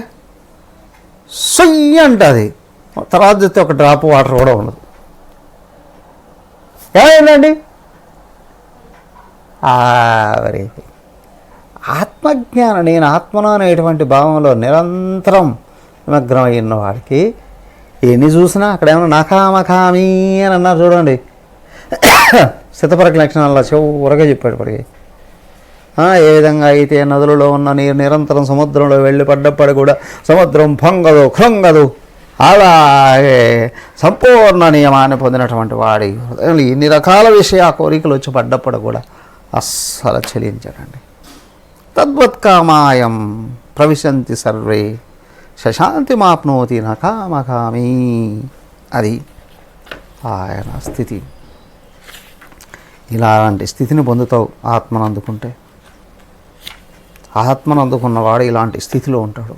సొయ్యి అంటుంది, తర్వాత చూస్తే ఒక డ్రాప్ వాటర్ కూడా ఉండదు. ఏమైందండి? మరి ఆత్మజ్ఞానం, నేను ఆత్మను అనేటువంటి భావంలో నిరంతరం నిమగ్నం అయిన వాడికి ఎన్ని చూసినా అక్కడ ఏమన్నా నకామకామి అని అన్నారు చూడండి, స్థితపరక లక్షణాల్లో చివరగా చెప్పాడు. పడికి ఏ విధంగా అయితే నదులలో ఉన్న నీరు నిరంతరం సముద్రంలో వెళ్ళి పడ్డప్పుడు కూడా సముద్రం పొంగదు కృంగదు, అలాగే సంపూర్ణ నియమాన్ని పొందినటువంటి వాడి ఇన్ని రకాల విషయ కోరికలు వచ్చి పడ్డప్పుడు కూడా అస్సలు చెలించాడండి. తద్వత్కామాయం ప్రవిశంతి సర్వే శశాంతి మాప్నోతి నకామకామి. అది ఆయన స్థితి. ఇలాంటి స్థితిని పొందుతావు ఆత్మను అందుకుంటే. ఆత్మను అందుకున్నవాడు ఇలాంటి స్థితిలో ఉంటాడు.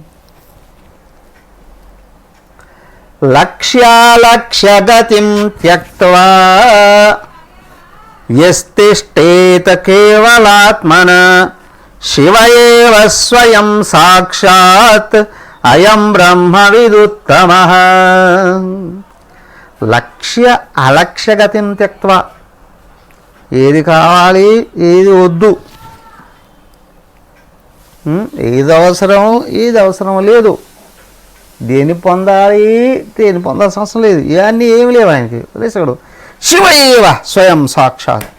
లక్ష్యాలక్ష్యగతిం త్యక్త్వా యస్తిష్టేత కేవలాత్మన శివ ఏవ స్వయం సాక్షాత్ అయం బ్రహ్మ విదుత్తమః. లక్ష్య అలక్ష్యగతిం త్యక్త్వా, ఏది కావాలి ఏది వద్దు, ఏది అవసరం లేదు, దేన్ని పొందాలి దేన్ని పొందాల్సిన అవసరం లేదు, ఇవన్నీ ఏమి లేవు ఆయనకి. వదిలేసాడు. శివ ఏవ స్వయం సాక్షాత్,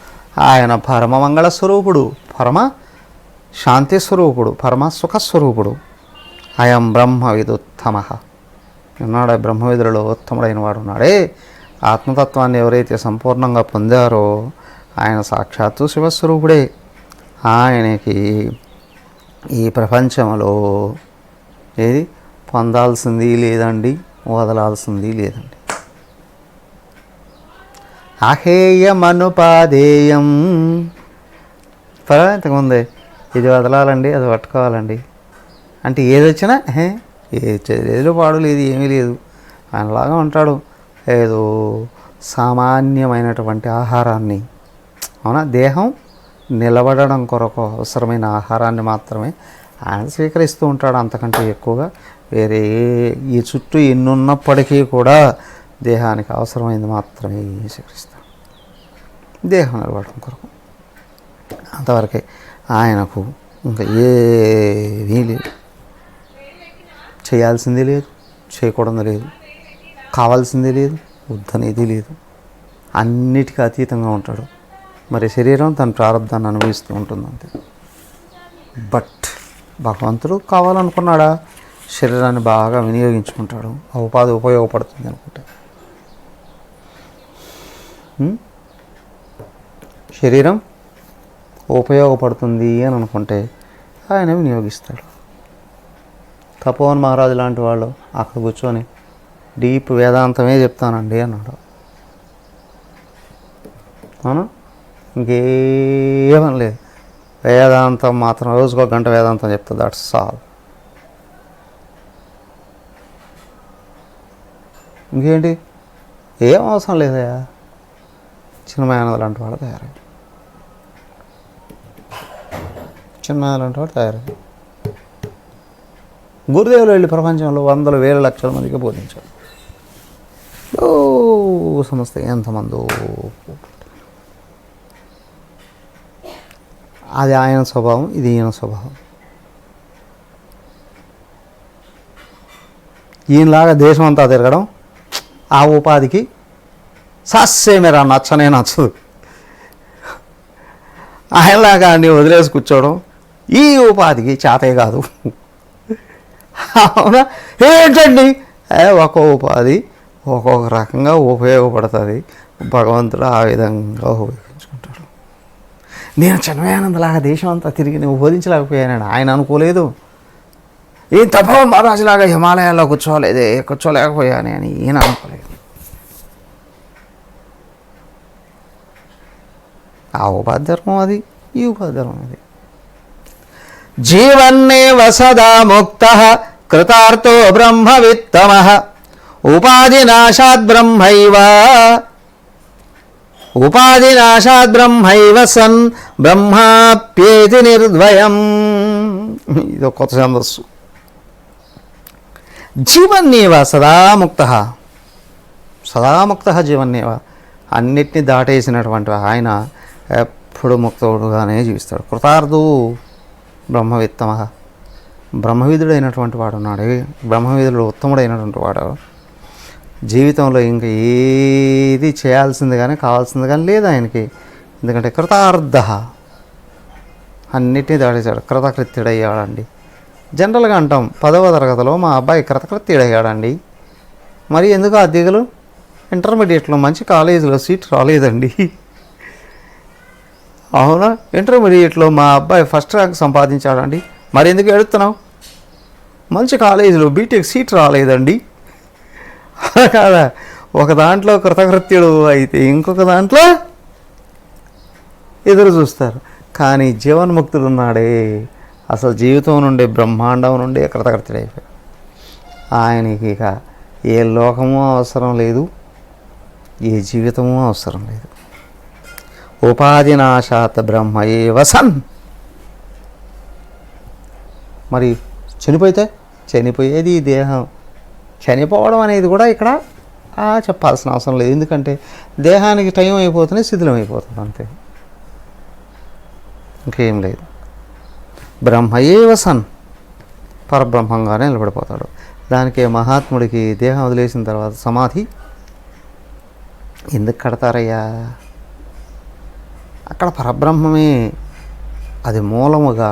ఆయన పరమ మంగళ స్వరూపుడు, పరమ శాంతి స్వరూపుడు, పరమ సుఖస్వరూపుడు. అయం బ్రహ్మ విదుత్తమ ఉన్నాడు. బ్రహ్మవిధులలో ఉత్తముడైన వాడు ఉన్నాడే. ఆత్మతత్వాన్ని ఎవరైతే సంపూర్ణంగా పొందారో ఆయన సాక్షాత్తు శివస్వరూపుడే. ఆయనకి ఈ ప్రపంచంలో ఏది పొందాల్సింది లేదండి, వదలాల్సింది లేదండి. అహేయమనుపాదేయం. ఇంతకుముందే ఇది వదలాలండి, అది పట్టుకోవాలండి అంటే ఏది వచ్చినా ఏదో పాడు లేదు, ఏమీ లేదు ఆయనలాగా ఉంటాడు. ఏదో సామాన్యమైనటువంటి ఆహారాన్ని, అవునా, దేహం నిలబడడం కొరకు అవసరమైన ఆహారాన్ని మాత్రమే ఆయన స్వీకరిస్తూ ఉంటాడు. అంతకంటే ఎక్కువగా వేరే ఈ చుట్టూ ఎన్నున్నప్పటికీ కూడా దేహానికి అవసరమైంది మాత్రమే స్వీకరిస్తాడు, దేహం నిలబడడం కొరకు. అంతవరకే ఆయనకు ఇంకా ఏమీ లేదు, చేయాల్సిందే లేదు, చేయకూడదు లేదు, కావాల్సిందే లేదు, వద్దనేది లేదు, అన్నిటికీ అతీతంగా ఉంటాడు. మరి శరీరం తన ప్రారంధాన్ని అనుభవిస్తూ ఉంటుంది అంతే. బట్ భగవంతుడు కావాలనుకున్నాడా శరీరాన్ని బాగా వినియోగించుకుంటాడు, ఆ ఉపాధి ఉపయోగపడుతుంది అనుకుంటా. శరీరం ఉపయోగపడుతుంది అని అనుకుంటే ఆయన వినియోగిస్తాడు. తపోవన్ మహారాజు లాంటి వాళ్ళు అక్కడ కూర్చొని డీప్ వేదాంతమే చెప్తానండి అన్నాడు. అవునా, ఇంకేమని లేదు, వేదాంతం మాత్రం రోజుకో గంట వేదాంతం చెప్తుంది, దట్స్ ఆల్. ఇంకేంటి ఏం అవసరం లేదయా. చిన్నమయానంద లాంటి వాడు తయారయ్యాడు, చిన్నమయానంద లాంటి వాడు తయారయ్యాడు. గురుదేవులు వెళ్ళి ప్రపంచంలో వందల వేల లక్షల మందికి బోధించాడు. సంస్థ ఎంతమందో. అది ఆయన స్వభావం, ఇది ఈయన స్వభావం. ఈయనలాగా దేశం అంతా తిరగడం ఆ ఉపాధికి సస్సేమేరా నచ్చనే నచ్చదు. ఆయనలాగా అన్నీ వదిలేసి కూర్చోవడం ఈ ఉపాధికి చేతే కాదు. అవునా, ఏంటండి ఒక ఉపాధి ఒక్కొక్క రకంగా ఉపయోగపడుతుంది, భగవంతుడు ఆ విధంగా ఉపయోగించుకుంటాడు. నేను చిన్మయానందలాగా దేశం అంతా తిరిగి నేను బోధించలేకపోయాను, ఆయన అనుకోలేదు. ఏం తప్ప మహారాజులాగా హిమాలయాల్లో కూర్చోలేకపోయాను అని ఈయన అనుకోలేదు. ఆ ఉపాధి ధర్మం అది, ఈ ఉపాధి ధర్మం అది. జీవన్నేవ సదా ముక్తః కృతార్థో బ్రహ్మవిత్తమః ఉపాధినాశాద్ బ్రహ్మైవ సన్ బ్రహ్మాప్యేతి నిర్ద్వయం. ఇది కొత్త ఛందస్సు. జీవన్నేవ సదాముక్త జీవన్నేవ, అన్నిటినీ దాటేసినటువంటి ఆయన ఎప్పుడు ముక్తుడుగానే జీవిస్తాడు. కృతార్థు బ్రహ్మవిత్తమ, బ్రహ్మవిధుడైనటువంటి వాడు ఉన్నాడు. బ్రహ్మవిధుడు ఉత్తముడైనటువంటి వాడు. జీవితంలో ఇంకా ఏది చేయాల్సింది కానీ కావాల్సింది కానీ లేదు ఆయనకి. ఎందుకంటే కృతార్థ, అన్నిటినీ దాటేశాడు. కృతకృత్యుడయ్యాడండి. జనరల్గా అంటాం 10వ తరగతిలో మా అబ్బాయి కృతకృత్యుడయ్యాడండి. మరి ఎందుకు ఆ దిగులు? ఇంటర్మీడియట్లో మంచి కాలేజీలో సీట్ రాలేదండి. అవునా? ఇంటర్మీడియట్లో మా అబ్బాయి ఫస్ట్ ర్యాంక్ సంపాదించాడండి. మరి ఎందుకు ఎడుతున్నావు? మంచి కాలేజీలో బీటెక్ సీట్ రాలేదండి. కాదా? ఒక దాంట్లో కృతకృత్యుడు అయితే ఇంకొక దాంట్లో ఎదురు చూస్తారు. కానీ జీవన్ముక్తుడు ఉన్నాడే, అసలు జీవితం నుండి బ్రహ్మాండం నుండి కృతకృత్యుడైపోయాడు. ఆయనకి ఇక ఏ లోకము అవసరం లేదు, ఏ జీవితము అవసరం లేదు. ఉపాధినాశాత్ బ్రహ్మ ఏవ సన్. మరి చనిపోయేది ఈ దేహం. చనిపోవడం అనేది కూడా ఇక్కడ చెప్పాల్సిన అవసరం లేదు. ఎందుకంటే దేహానికి టైం అయిపోతుంది, శిథిలం అయిపోతుంది, అంతే, ఇంకేం లేదు. బ్రహ్మ ఏవ సన్, పరబ్రహ్మంగానే నిలబడిపోతాడు. దానికి మహాత్ముడికి దేహం వదిలేసిన తర్వాత సమాధి ఎందుకు కడతారయ్యా? అక్కడ పరబ్రహ్మమే అది మూలముగా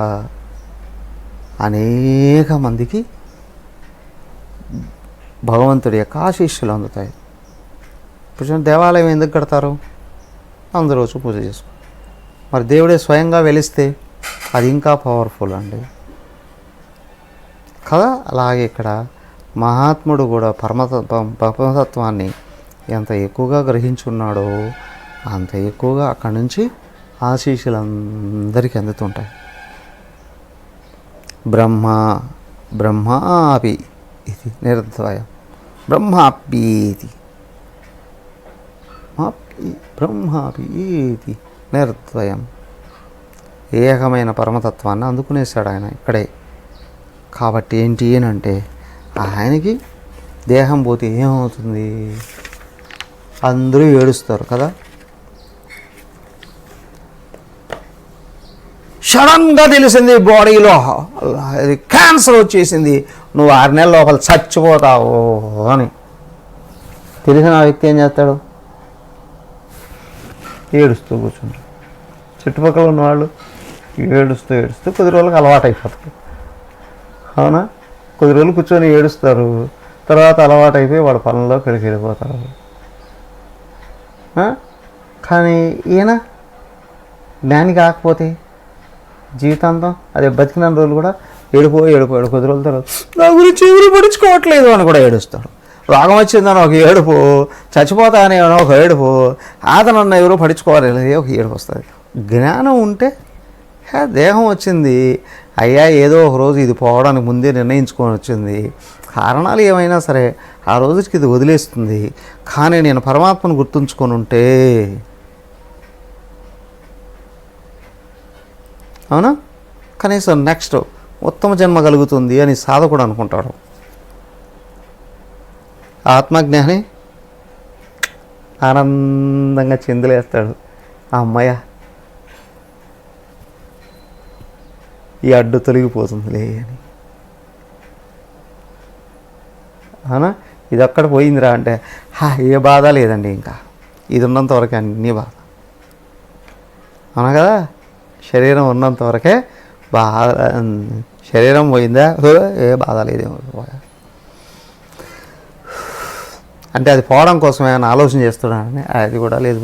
అనేక మందికి భగవంతుడి యొక్క ఆశీస్సులు అందుతాయి. ఇప్పుడు దేవాలయం ఎందుకు కడతారు? అందరూ రోజు పూజ చేసుకో. మరి దేవుడే స్వయంగా వెలిస్తే అది ఇంకా పవర్ఫుల్ అండి కదా. అలాగే ఇక్కడ మహాత్ముడు కూడా పరమతత్వాన్ని ఎంత ఎక్కువగా గ్రహించున్నాడో అంత ఎక్కువగా అక్కడి నుంచి ఆశీస్సులు అందరికీ అందుతుంటాయి. బ్రహ్మాపి ఇది నిరద్వయం, బ్రహ్మాపీతి బ్రహ్మాపి ఇది నిరద్వయం. ఏకమైన పరమతత్వాన్ని అందుకునేశాడు ఆయన ఇక్కడే. కాబట్టి ఏంటి అంటే ఆయనకి దేహం పోతే ఏమవుతుంది? అందరూ ఏడుస్తారు కదా. సడన్గా తెలిసింది బాడీలో అది క్యాన్సర్ వచ్చేసింది, నువ్వు 6 నెలల లోపల చచ్చిపోతావు అని తెలిసిన ఆ వ్యక్తి ఏం చేస్తాడు? ఏడుస్తూ కూర్చుంటాడు. చుట్టుపక్కల ఉన్నవాళ్ళు ఏడుస్తూ కొద్ది రోజులకు అలవాటు అయిపోతారు. అవునా? కొద్ది రోజులు కూర్చొని ఏడుస్తారు, తర్వాత అలవాటు అయిపోయి వాడు పనుల్లో ఇక్కడికి వెళ్ళిపోతారు. కానీ ఈయన జ్ఞాని కాకపోతే జీవితాంతం అదే బతికిన రోజులు కూడా ఏడుపోయాడు. కొద్ది రోజుల తర్వాత నా గురించి ఎవరు పడుచుకోవట్లేదు అని కూడా ఏడుస్తాడు. రోగం వచ్చిందని ఒక ఏడుపు, చచ్చిపోతానే ఒక ఏడుపు, ఆతనన్న ఎవరు పడుచుకోవాలి ఒక ఏడుపు వస్తుంది. జ్ఞానం ఉంటే దేహం వచ్చింది అయ్యా, ఏదో ఒక రోజు ఇది పోవడానికి ముందే నిర్ణయించుకొని వచ్చింది, కారణాలు ఏమైనా సరే ఆ రోజుకి ఇది వదిలేస్తుంది. కానీ నేను పరమాత్మను గుర్తుంచుకొని ఉంటే, అవునా, కనీసం నెక్స్ట్ ఉత్తమ జన్మ కలుగుతుంది అని సాధకుడు అనుకుంటాడు. ఆత్మజ్ఞాని ఆనందంగా చిందులేస్తాడు. అమ్మయ్య, ఈ అడ్డు తొలగిపోతుందిలే అని. అవునా? ఇది ఒక్కడ పోయిందిరా అంటే ఏ బాధ లేదండి, ఇంకా ఇది ఉన్నంత వరకే అన్నీ బాధ. అవునా కదా? శరీరం ఉన్నంత వరకే బాధ. శరీరం పోయిందా ఏ బాధ లేదేమో. అంటే అది పోవడం కోసమే అని ఆలోచన చేస్తున్నాడని అది కూడా లేదు.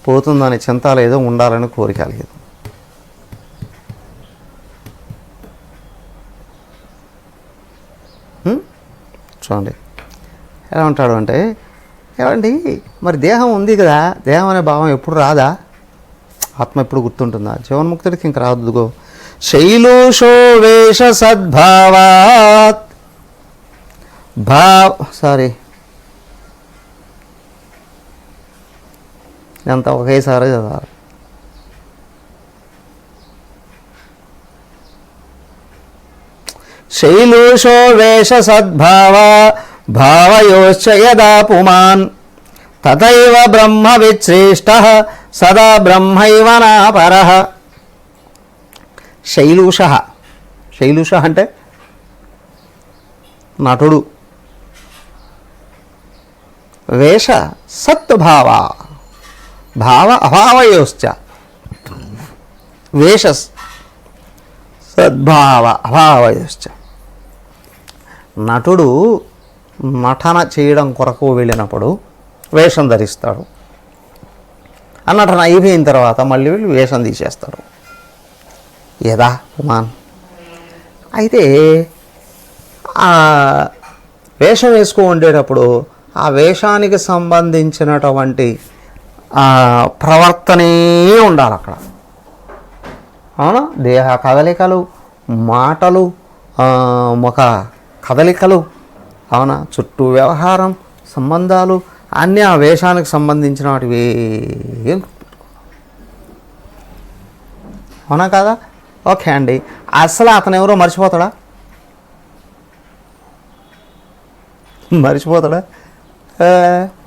పోతుందని చింత లేదు, ఉండాలని కోరిక లేదు. చూడండి ఎలా ఉంటాడు అంటే, ఏమండి మరి దేహం ఉంది కదా, దేహం అనే భావం ఎప్పుడు రాదా ఆత్మ ఎప్పుడు గుర్తుంటుందా? జీవన్ముక్తుడికి ఇంక రాదుగో. శైలూషో వేష సద్భావాత్ సారీ అంతా ఒకేసారి చదవాలి. శైలూషో వేష సద్భావ భావయోశ్చ యదా పుమాన్ తథైవ బ్రహ్మ విశ్రేష్ట సదా బ్రహ్మైవ నాపరః. శైలూష, శైలూష అంటే నటుడు. వేష సద్భావ భావ అభావయోశ్చ వేష సద్భావ అభావయోశ్చ. నటుడు నటన చేయడం కొరకు వెళ్ళినప్పుడు వేషం ధరిస్తాడు. ఆ నటన అయిపోయిన తర్వాత మళ్ళీ వీళ్ళు వేషం తీసేస్తాడు. యదా పుమాన్. అయితే ఆ వేషం వేసుకో ఉండేటప్పుడు ఆ వేషానికి సంబంధించినటువంటి ప్రవర్తనే ఉండాలి అక్కడ. అవునా? దేహ కదలికలు, మాటలు, ముఖ కదలికలు, అవునా, చుట్టూ వ్యవహారం, సంబంధాలు అన్నీ ఆ వేషానికి సంబంధించిన వాటివి. అవునా కాదా? ఓకే అండి. అసలు అతను ఎవరో మర్చిపోతాడా? మర్చిపోతాడా?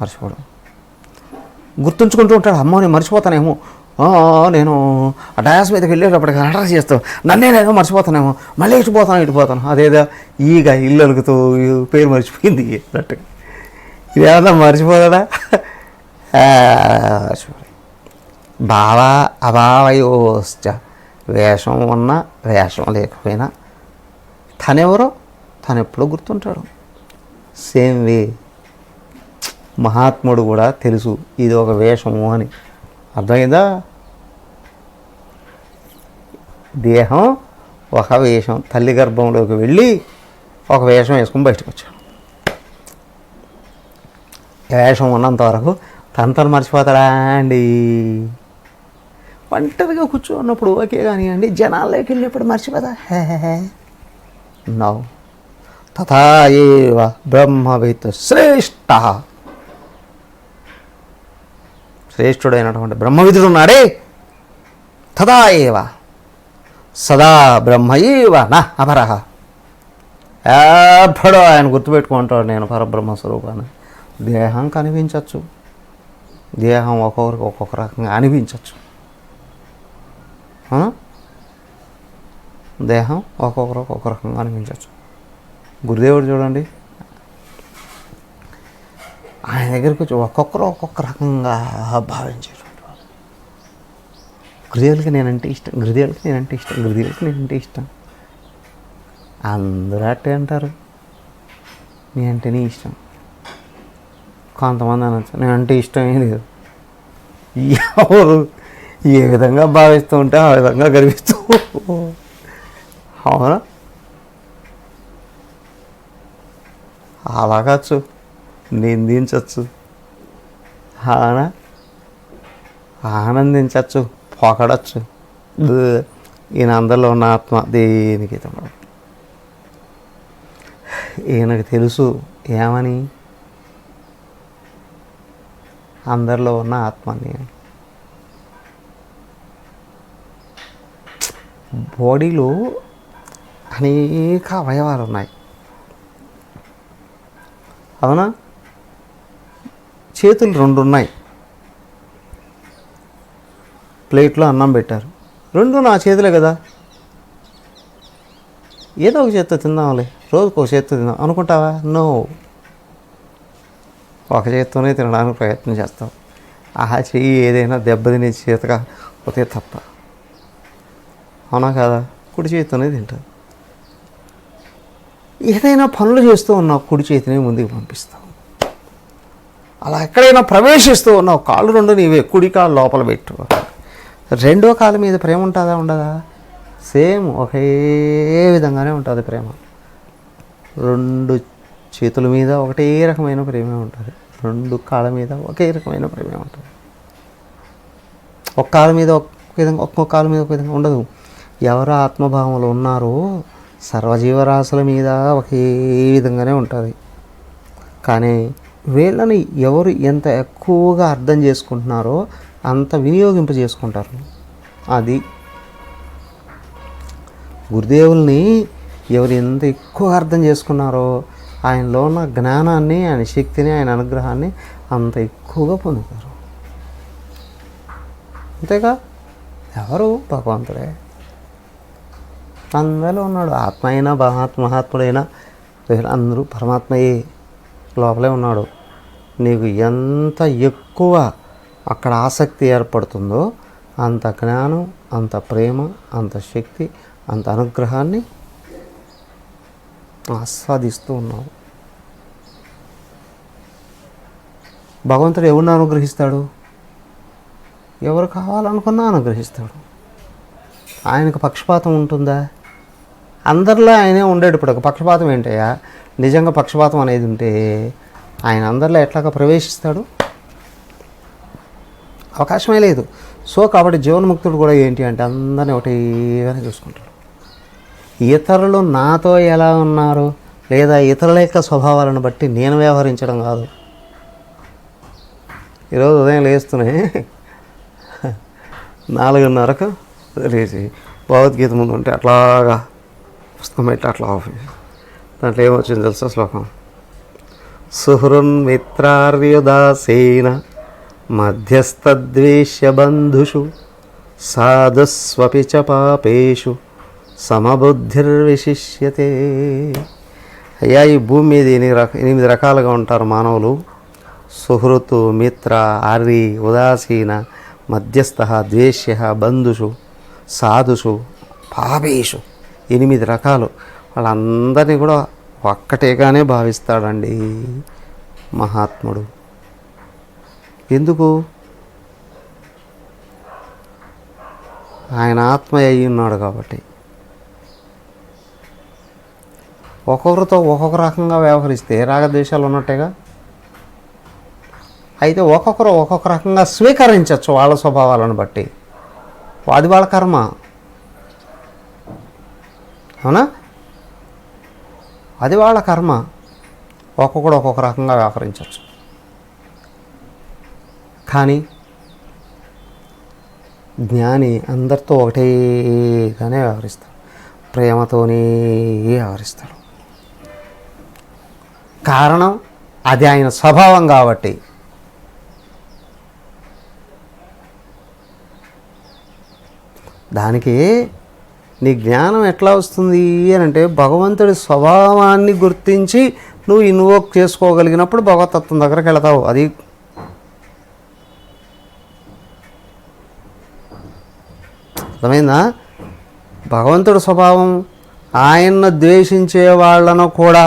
మర్చిపోడు. గుర్తుంచుకుంటూ ఉంటాడు. అమ్మో నేను మర్చిపోతానేమో, నేను ఆ డయాస్ మీదకి వెళ్ళేటప్పటికి అడ్రస్ చేస్తాను, నన్నే నేను మర్చిపోతానేమో, మళ్ళీ ఇటుపోతాను. అదేదో ఈగ ఇల్లు అలుగుతూ పేరు మర్చిపోయింది అన్నట్టుగా. ఇదేమన్నా మర్చిపోతాడా? భావ అభావయోశ్చ. వేషం ఉన్నా వేషం లేకపోయినా తనెవరో తను ఎప్పుడో గుర్తుంటాడు. సేమ్ వే మహాత్ముడు కూడా తెలుసు ఇది ఒక వేషము అని. అర్థమైందా? దేహం ఒక వేషం. తల్లి గర్భంలోకి వెళ్ళి ఒక వేషం వేసుకుని బయటకు వచ్చాడు. వేషం ఉన్నంత వరకు తనతను మర్చిపోతాడా అండి? ఒంటరిగా కూర్చోన్నప్పుడు ఓకే కానివ్వండి, జనాల్లోకి వెళ్ళినప్పుడు మర్చిపోతా. నౌ తథా ఏవ బ్రహ్మవిత్ శ్రేష్ఠ. శ్రేష్ఠుడైనటువంటి బ్రహ్మవిధుడు ఉన్నాడే, తథా ఏవ సదా బ్రహ్మైవ నా అపరః. ఎప్పుడో ఆయన గుర్తుపెట్టుకుంటాడు నేను పరబ్రహ్మ స్వరూపాన్ని. దేహం కనిపించవచ్చు, దేహం ఒక్కొక్కరికి ఒక్కొక్క రకంగా అనిపించవచ్చు. దేహం ఒక్కొక్కరు ఒక్కొక్క రకంగా అనిపించవచ్చు. గురుదేవుడు చూడండి, ఆయన దగ్గరికి వచ్చి ఒక్కొక్కరు ఒక్కొక్క రకంగా భావించేటువంటి వాళ్ళు. గురుదేవులకి నేనంటే ఇష్టం, గురుదేవులకి నేనంటే ఇష్టం, గురుదేవులకి నేనంటే ఇష్టం. అందరూ అట్టే అంటారు, నీ అంటే నీ ఇష్టం. కొంతమంది అనొచ్చు నేనంటే ఇష్టం ఏం లేదు. ఎవరు ఏ విధంగా భావిస్తూ ఉంటే ఆ విధంగా గర్విస్తూ. అవునా? అలాగచ్చు, నిందించవచ్చు, అవునా, ఆనందించవచ్చు, పొగడచ్చు. ఈయన అందరిలో ఉన్న ఆత్మ దేనికి తమ్మడు. ఈయనకు తెలుసు ఏమని, అందరిలో ఉన్న ఆత్మని. బాడీలో అనేక అవయవాలు ఉన్నాయి, అవునా? చేతులు 2 ఉన్నాయి, ప్లేట్లో అన్నం పెట్టారు, 2 నా చేతులే కదా, ఏదో ఒక చేత్తో తిందాంలే, రోజుకు ఒక చేత్తో తిందాం అనుకుంటావా? నో, ఒక చేత్తోనే తినడానికి ప్రయత్నం చేస్తావు. ఆ చెయ్యి ఏదైనా దెబ్బతినే చేతగా పోతే తప్ప, అవునా కదా? కుడి చేతితోనే తింటావు. ఏదైనా పనులు చేస్తూ ఉన్నావు, కుడి చేతిని ముందుకు పంపిస్తావు. అలా ఎక్కడైనా ప్రవేశిస్తూ ఉన్నావు, కాళ్ళు 2 నీవే, కుడి కాళ్ళు లోపల పెట్టు. 2వ కాలు మీద ప్రేమ ఉంటుందా ఉండదా? సేమ్ ఒకే విధంగానే ఉంటుంది ప్రేమ. 2 చేతుల మీద ఒకటే రకమైన ప్రేమే ఉంటుంది, 2 కాళ్ళ మీద ఒకే రకమైన ప్రేమే ఉంటుంది. ఒక కాళ్ళ మీద విధంగా, ఒక్కో కాలు మీద ఒక విధంగా ఉండదు. ఎవరు ఆత్మభావంలో ఉన్నారో సర్వజీవరాశుల మీద ఒకే విధంగానే ఉంటుంది. కానీ వీళ్ళని ఎవరు ఎంత ఎక్కువగా అర్థం చేసుకుంటున్నారో అంత వినియోగింపజేసుకుంటారు. అది గురుదేవుల్ని ఎవరు ఎంత ఎక్కువ అర్థం చేసుకున్నారో ఆయనలో ఉన్న జ్ఞానాన్ని, ఆయన శక్తిని, ఆయన అనుగ్రహాన్ని అంత ఎక్కువగా పొందుతారు. అంతేగా, ఎవరు? భగవంతుడే అందరిలో ఉన్నాడు. ఆత్మ అయినా మహాత్ముడైనా అందరూ పరమాత్మయే లోపలే ఉన్నాడు. నీకు ఎంత ఎక్కువ అక్కడ ఆసక్తి ఏర్పడుతుందో అంత జ్ఞానం, అంత ప్రేమ, అంత శక్తి, అంత అనుగ్రహాన్ని ఆస్వాదిస్తూ ఉన్నావు. భగవంతుడు ఎవరిని అనుగ్రహిస్తాడు? ఎవరు కావాలనుకున్నా అనుగ్రహిస్తాడు. ఆయనకు పక్షపాతం ఉంటుందా? అందరిలో ఆయనే ఉండేటప్పుడు ఒక పక్షపాతం ఏంటయ్యా? నిజంగా పక్షపాతం అనేది ఉంటే ఆయన అందరిలో ఎట్లాగా ప్రవేశిస్తాడు? అవకాశమే లేదు. సో కాబట్టి జీవన్ముక్తుడు కూడా ఏంటి అంటే అందరినీ ఒకటిగానే చూసుకుంటాడు. ఇతరులు నాతో ఎలా ఉన్నారు లేదా ఇతరుల యొక్క స్వభావాలను బట్టి నేను వ్యవహరించడం కాదు. ఈరోజు ఉదయం లేస్తూనే 4:30కు లేచి భగవద్గీత ముందు ఉంటే అట్లాగా పుస్తకం పెట్టి అట్లా దాంట్లో ఏమొచ్చింది తెలుసా శ్లోకం? సుహృన్మిత్రార్యుదాసేన మధ్యస్థద్వేష్య బంధుషు సాధుస్వపి చ పాపేషు సమబుద్ధిర్విశిష్యతే. అయ్యా, ఈ భూమి మీద 8 రకాలుగా ఉంటారు మానవులు. సుహృతు, మిత్ర, ఆర్రి, ఉదాసీన, మధ్యస్థ, ద్వేష్య, బంధుషు, సాధుషు, పాపేషు. 8 రకాలు. వాళ్ళందరినీ కూడా ఒక్కటేగానే భావిస్తాడండి మహాత్ముడు. ఎందుకు? ఆయన ఆత్మ అయి ఉన్నాడు కాబట్టి. ఒక్కొక్కరితో ఒక్కొక్క రకంగా వ్యవహరిస్తే రాగద్వేషాలు ఉన్నట్టేగా. అయితే ఒక్కొక్కరు ఒక్కొక్క రకంగా స్వీకరించవచ్చు వాళ్ళ స్వభావాలను బట్టి. అది వాళ్ళ కర్మ, అవునా? అది వాళ్ళ కర్మ. ఒక్కొక్కడు ఒక్కొక్క రకంగా వ్యవహరించవచ్చు. కానీ జ్ఞాని అందరితో ఒకటేగానే వ్యవహరిస్తాడు, ప్రేమతోనే వ్యవహరిస్తాడు. కారణం అది ఆయన స్వభావం కాబట్టి. దానికి నీ జ్ఞానం ఎట్లా వస్తుంది అని అంటే భగవంతుడి స్వభావాన్ని గుర్తించి నువ్వు ఇన్వోక్ చేసుకోగలిగినప్పుడు భగవతత్వం దగ్గరికి వెళతావు. అది అర్థమైందా? భగవంతుడి స్వభావం ఆయన్ను ద్వేషించే వాళ్ళను కూడా,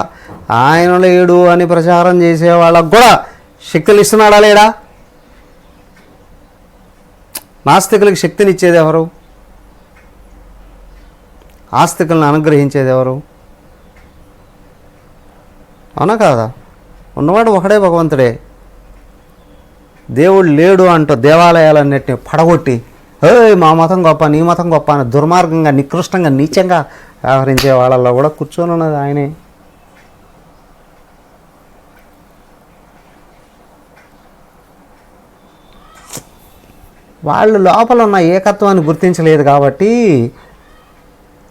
ఆయన లేడు అని ప్రచారం చేసే వాళ్ళకు కూడా శక్తులు ఇస్తున్నాడా లేడా? నాస్తికులకి శక్తిని ఇచ్చేది ఎవరు? ఆస్తికులను అనుగ్రహించేది ఎవరు? అవునా కాదా? ఉన్నవాడు ఒకడే భగవంతుడే. దేవుడు లేడు అంటూ దేవాలయాలన్నిటిని పడగొట్టి మా మతం గొప్ప, నీ మతం గొప్ప అని దుర్మార్గంగా, నికృష్టంగా, నీచంగా వ్యవహరించే వాళ్ళల్లో కూడా కూర్చొని ఉన్నది ఆయనే. వాళ్ళు లోపల ఉన్న ఏకత్వాన్ని గుర్తించలేదు కాబట్టి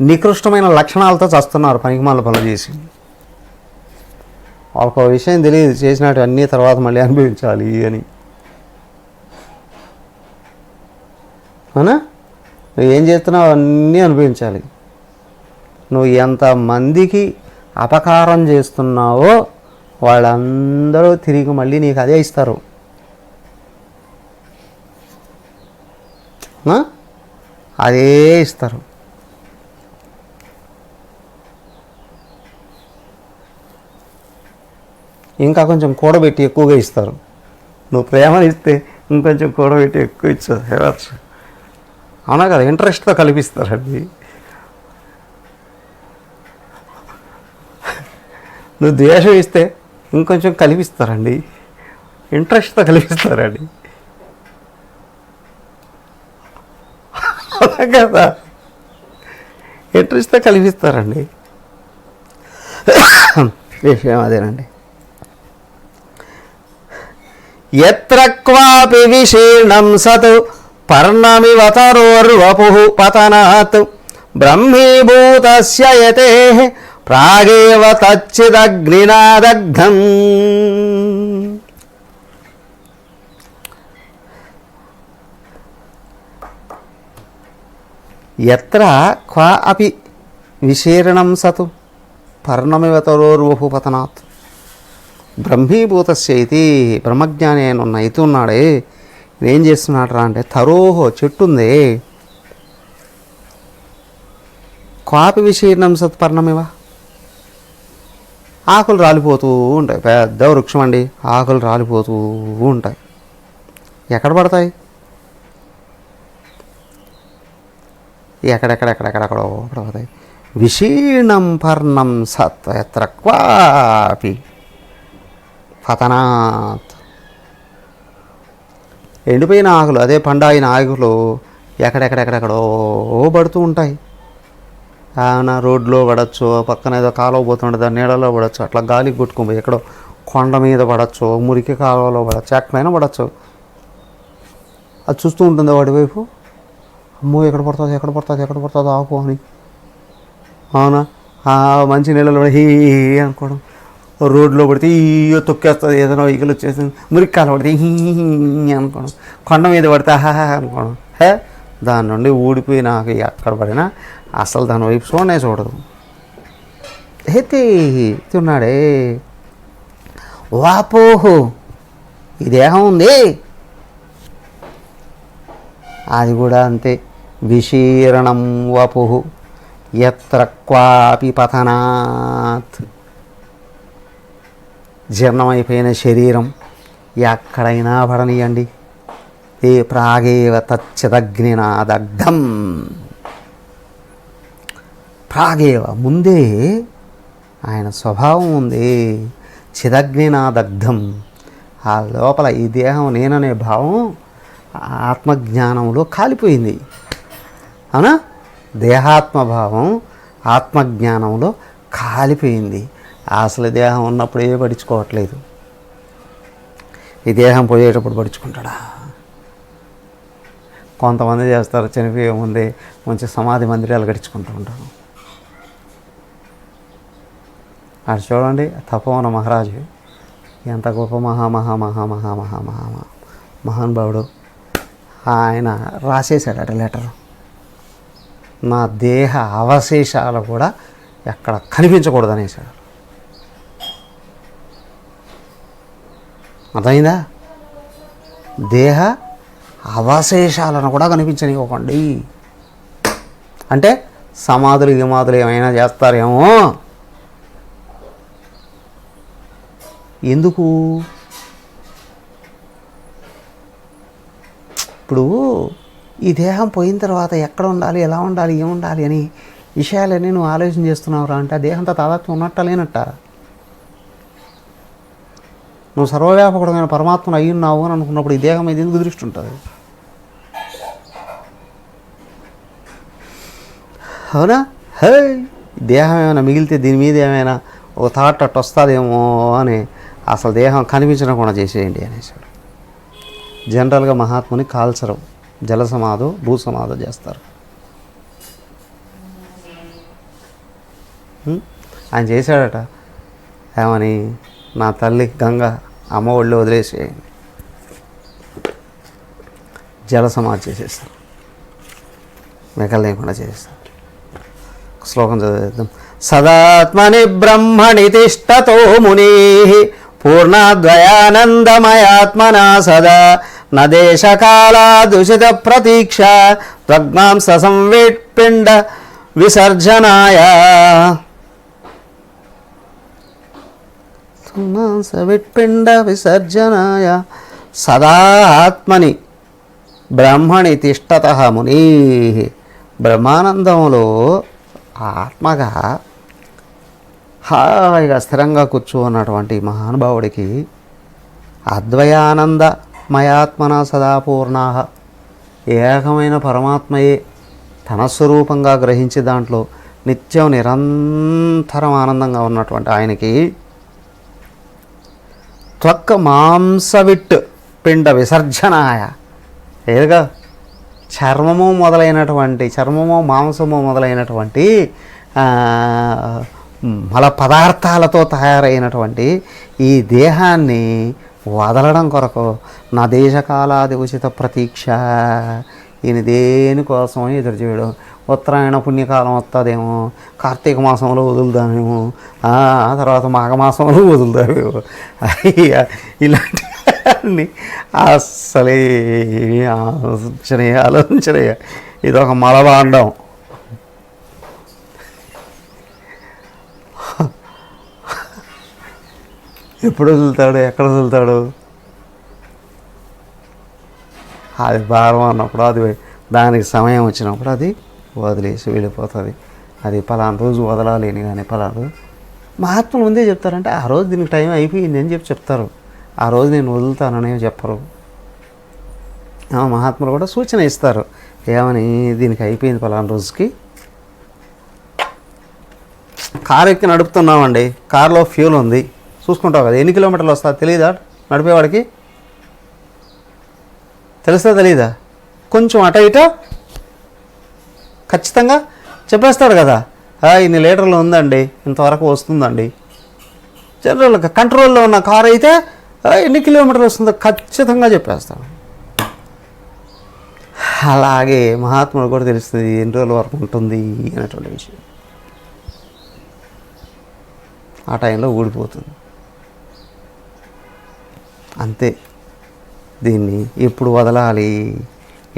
నికృష్టమైన లక్షణాలతో చస్తున్నారు పనికిమాల పనులు చేసి. వాళ్ళకు విషయం తెలియదు, చేసినట్టు అన్నీ తర్వాత మళ్ళీ అనుభవించాలి అని. అవునా? నువ్వు ఏం చేస్తున్నావు అన్నీ అనుభవించాలి. నువ్వు ఎంతమందికి అపకారం చేస్తున్నావో వాళ్ళందరూ తిరిగి మళ్ళీ నీకు అదే ఇస్తారు. అదే ఇస్తారు. ఇంకా కొంచెం కూడబెట్టి ఎక్కువగా ఇస్తారు. నువ్వు ప్రేమను ఇస్తే ఇంకొంచెం కూడబెట్టి ఎక్కువ ఇచ్చు. అవునా కదా? ఇంట్రెస్ట్తో కల్పిస్తారండి. నువ్వు ద్వేషం ఇస్తే ఇంకొంచెం కల్పిస్తారండి, ఇంట్రెస్ట్తో కల్పిస్తారండి. కదా, ఇంట్రెస్ట్తో కల్పిస్తారండి. విషయం అదేనండి. ఎత్ర క్వాపి విశీర్ణం సత్ పర్ణమివతరోర్వపుః పతనాత్ బ్రహ్మీభూతస్య యతేః ప్రాగేవ తచ్చిదగ్నినా దగ్ధం. ఎత్ర క్వా అపి విశీర్ణం సత్ పర్ణమివతరోర్వపుః పతనాత్ బ్రహ్మీభూతస్య ఇది బ్రహ్మజ్ఞాని అయిన ఉన్న ఇతు ఉన్నాడే, ఏం చేస్తున్నాడు రా అంటే, తరోహో చెట్టు ఉంది, క్వాపి విశీర్ణం సత్ పర్ణమివ, ఆకులు రాలిపోతూ ఉంటాయి. పెద్ద వృక్షం అండి, ఆకులు రాలిపోతూ ఉంటాయి. ఎక్కడ పడతాయి? ఎక్కడెక్కడెక్కడెక్కడెక్కడో పడతాయి. విశీర్ణం పర్ణం సత్ ఎత్ర క్వాపి పతనాత్. ఎండిపోయిన ఆకులు, అదే పండాయిన ఆకులు ఎక్కడెక్కడెక్కడెక్కడో పడుతూ ఉంటాయి. రోడ్లో పడచ్చు, పక్కన ఏదో కాలువ పోతుంటుంది, నీళ్ళలో పడచ్చు, అట్లా గాలికి కొట్టుకుపోయి ఎక్కడో కొండ మీద పడచ్చు, మురికి కాలువలో పడచ్చు, ఎక్కడైనా పడచ్చు. అది చూస్తూ ఉంటుంది వాడి వైపు, అమ్మో ఎక్కడ పడుతుంది ఎక్కడ పడుతుంది ఎక్కడ పడుతుంది ఆకు అని. అవునా, మంచి నీళ్ళలో హీ అనుకోవడం, రోడ్లో పడితే ఈ తొక్కేస్తుంది, ఏదైనా వెహికల్ వచ్చేసింది, మురికి కాలు పడితే హీ అనుకోవడం, కొండ మీద పడితే హాహా అనుకోవడం. దాని నుండి ఊడిపోయి నాకు ఎక్కడ పడినా అసలు దాని వైపు చూడనే చూడదు. అయితే ఉన్నాడే, వాపోహో ఈ దేహం ఉంది, అది కూడా అంతే. విశీర్ణం వపుః యత్ర క్వాపి పతనాత్. జీర్ణమైపోయిన శరీరం ఎక్కడైనా పడనీయండి, ఏ ప్రాగేవ తచ్చిదగ్నినా దగ్ధం. ప్రాగేవ ముందే ఆయన స్వభావం ఉంది, చిదగ్నినా దగ్ధం. ఆ లోపల ఈ దేహం నేననే భావం ఆత్మజ్ఞానంలో కాలిపోయింది. అవునా, దేహాత్మభావం ఆత్మజ్ఞానంలో కాలిపోయింది. అసలు దేహం ఉన్నప్పుడు ఏ పడుచుకోవట్లేదు, ఈ దేహం పోయేటప్పుడు పడుచుకుంటాడా? కొంతమంది చేస్తారు, చనిపోయే ముందే మంచి సమాధి మందిరాలు కట్టించుకుంటూ ఉంటారు. అది చూడండి, తపోవన మహారాజు ఎంత గొప్ప మహానుభావుడు. ఆయన రాసేశాడట లెటర్, నా దేహ అవశేషాలు కూడా ఎక్కడ కనిపించకూడదు అనేసాడు. అర్థమైందా? దేహ అవశేషాలను కూడా కనిపించనివ్వకండి అంటే సమాధులు గిమాధులు ఏమైనా చేస్తారేమో. ఎందుకు? ఇప్పుడు ఈ దేహం పోయిన తర్వాత ఎక్కడ ఉండాలి, ఎలా ఉండాలి, ఏముండాలి అని విషయాలన్నీ నువ్వు ఆలోచన చేస్తున్నావురా అంటే ఆ దేహంతో తాదాత్మ్యం ఉన్నట్ట లేనట్ట. నువ్వు సర్వవ్యాపకుడమైన పరమాత్మను అయ్యి ఉన్నావు అని అనుకున్నప్పుడు ఈ దేహం మీద ఎందుకు దృష్టి ఉంటుంది? అవునా? హే, దేహం ఏమైనా మిగిలితే దీని మీద ఏమైనా ఒక థాట్ అట్టు వస్తుందేమో అని అసలు దేహం కనిపించకుండా చేసేయండి అనేసాడు. జనరల్గా మహాత్ముని కాల్చరు, జల సమాధో భూ సమాధో చేస్తారు. ఆయన చేశాడట, ఏమని, నా తల్లి గంగ అమ్మ ఒళ్ళు వదిలేసేయండి, జల సమాధి చేసేస్తారు, మెకలు లేకుండా చేసేస్తారు. శ్లోకం చదివేద్దాం. సదాత్మని బ్రహ్మణి తిష్టతో ముని పూర్ణద్వయానందమయాత్మనా సదా నదేశకాలా దుషిత ప్రతీక్ష ప్రజ్ఞాంస సంవిత్పిండ విసర్జనాయ. విత్పిండ విసర్జనాయ సదా ఆత్మని బ్రహ్మణి తిష్టత ముని. బ్రహ్మానందంలో ఆత్మగా హాయిగా స్థిరంగా కూర్చున్నటువంటి మహానుభావుడికి అద్వయానంద మయాత్మన సదా పూర్ణ, ఏకమైన పరమాత్మయే తన స్వరూపంగా గ్రహించి దాంట్లో నిత్యం నిరంతరం ఆనందంగా ఉన్నటువంటి ఆయనకి త్వక్ మాంసవిట్ పిండ విసర్జనాయ, ఏదిగా చర్మము మాంసము మొదలైనటువంటి మల పదార్థాలతో తయారైనటువంటి ఈ దేహాన్ని వదలడం కొరకు నా దేశకాలాది ఉచిత ప్రతీక్ష. ఈయన దేనికోసం ఎదురు చేయడం, ఉత్తరాయణ పుణ్యకాలం వస్తుందేమో, కార్తీక మాసంలో వదులుదామేమో, ఆ తర్వాత మాఘమాసంలో వదులుదామేమో, ఇలాంటివన్నీ అస్సలే ఆలోచనే. ఇదొక మలబాండం. ఎప్పుడు వదులుతాడు, ఎక్కడ వదులుతాడు? అది భారం అన్నప్పుడు, అది దానికి సమయం వచ్చినప్పుడు అది వదిలేసి వెళ్ళిపోతుంది. అది పలానా రోజు వదలాలేని కానీ పలానా రోజు మహాత్ములు ముందే చెప్తారంటే ఆ రోజు దీనికి టైం అయిపోయింది అని చెప్తారు. ఆ రోజు నేను వదులుతానని చెప్పరు. మహాత్ములు కూడా సూచన ఇస్తారు, ఏమని, దీనికి అయిపోయింది పలానా రోజుకి. కారు ఎక్కి నడుపుతున్నామండి, కారులో ఫ్యూల్ ఉంది, చూసుకుంటావు కదా ఎన్ని కిలోమీటర్లు వస్తా తెలియదా నడిపేవాడికి? తెలుస్తా తెలీదా? కొంచెం అట ఇట ఖచ్చితంగా చెప్పేస్తాడు కదా, ఇన్ని లీటర్లు ఉందండి, ఇంతవరకు వస్తుందండి. జనరల్గా కంట్రోల్లో ఉన్న కారు అయితే ఎన్ని కిలోమీటర్లు వస్తుందో ఖచ్చితంగా చెప్పేస్తాడు. అలాగే మహాత్ముడు కూడా తెలుస్తుంది ఎన్ని రోజుల వరకు ఉంటుంది అనేటువంటి విషయం. ఆ టైంలో ఊడిపోతుంది అంతే. దీన్ని ఎప్పుడు వదలాలి,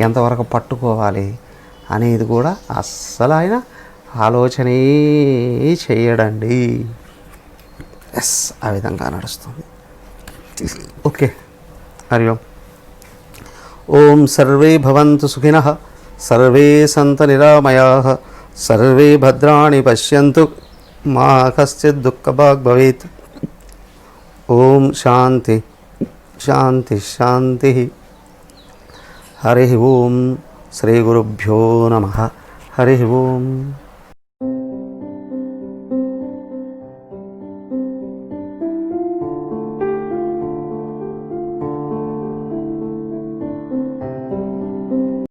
ఎంతవరకు పట్టుకోవాలి అనేది కూడా అస్సలు ఆయన ఆలోచనే చేయడండి. ఎస్, ఆ విధంగా నడుస్తుంది. ఓకే, హరి ఓం. ఓం సర్వే భవంతు సుఖినః, సర్వే సంతు నిరామయాః, సర్వే భద్రాణి పశ్యంతు, మా కశ్చిత్ దుఃఖభాగ్ భవేత్. ఓం శాంతి శాంతి శాంతి. హరి ఓం. శ్రీ గురుభ్యో నమః. హరి ఓం.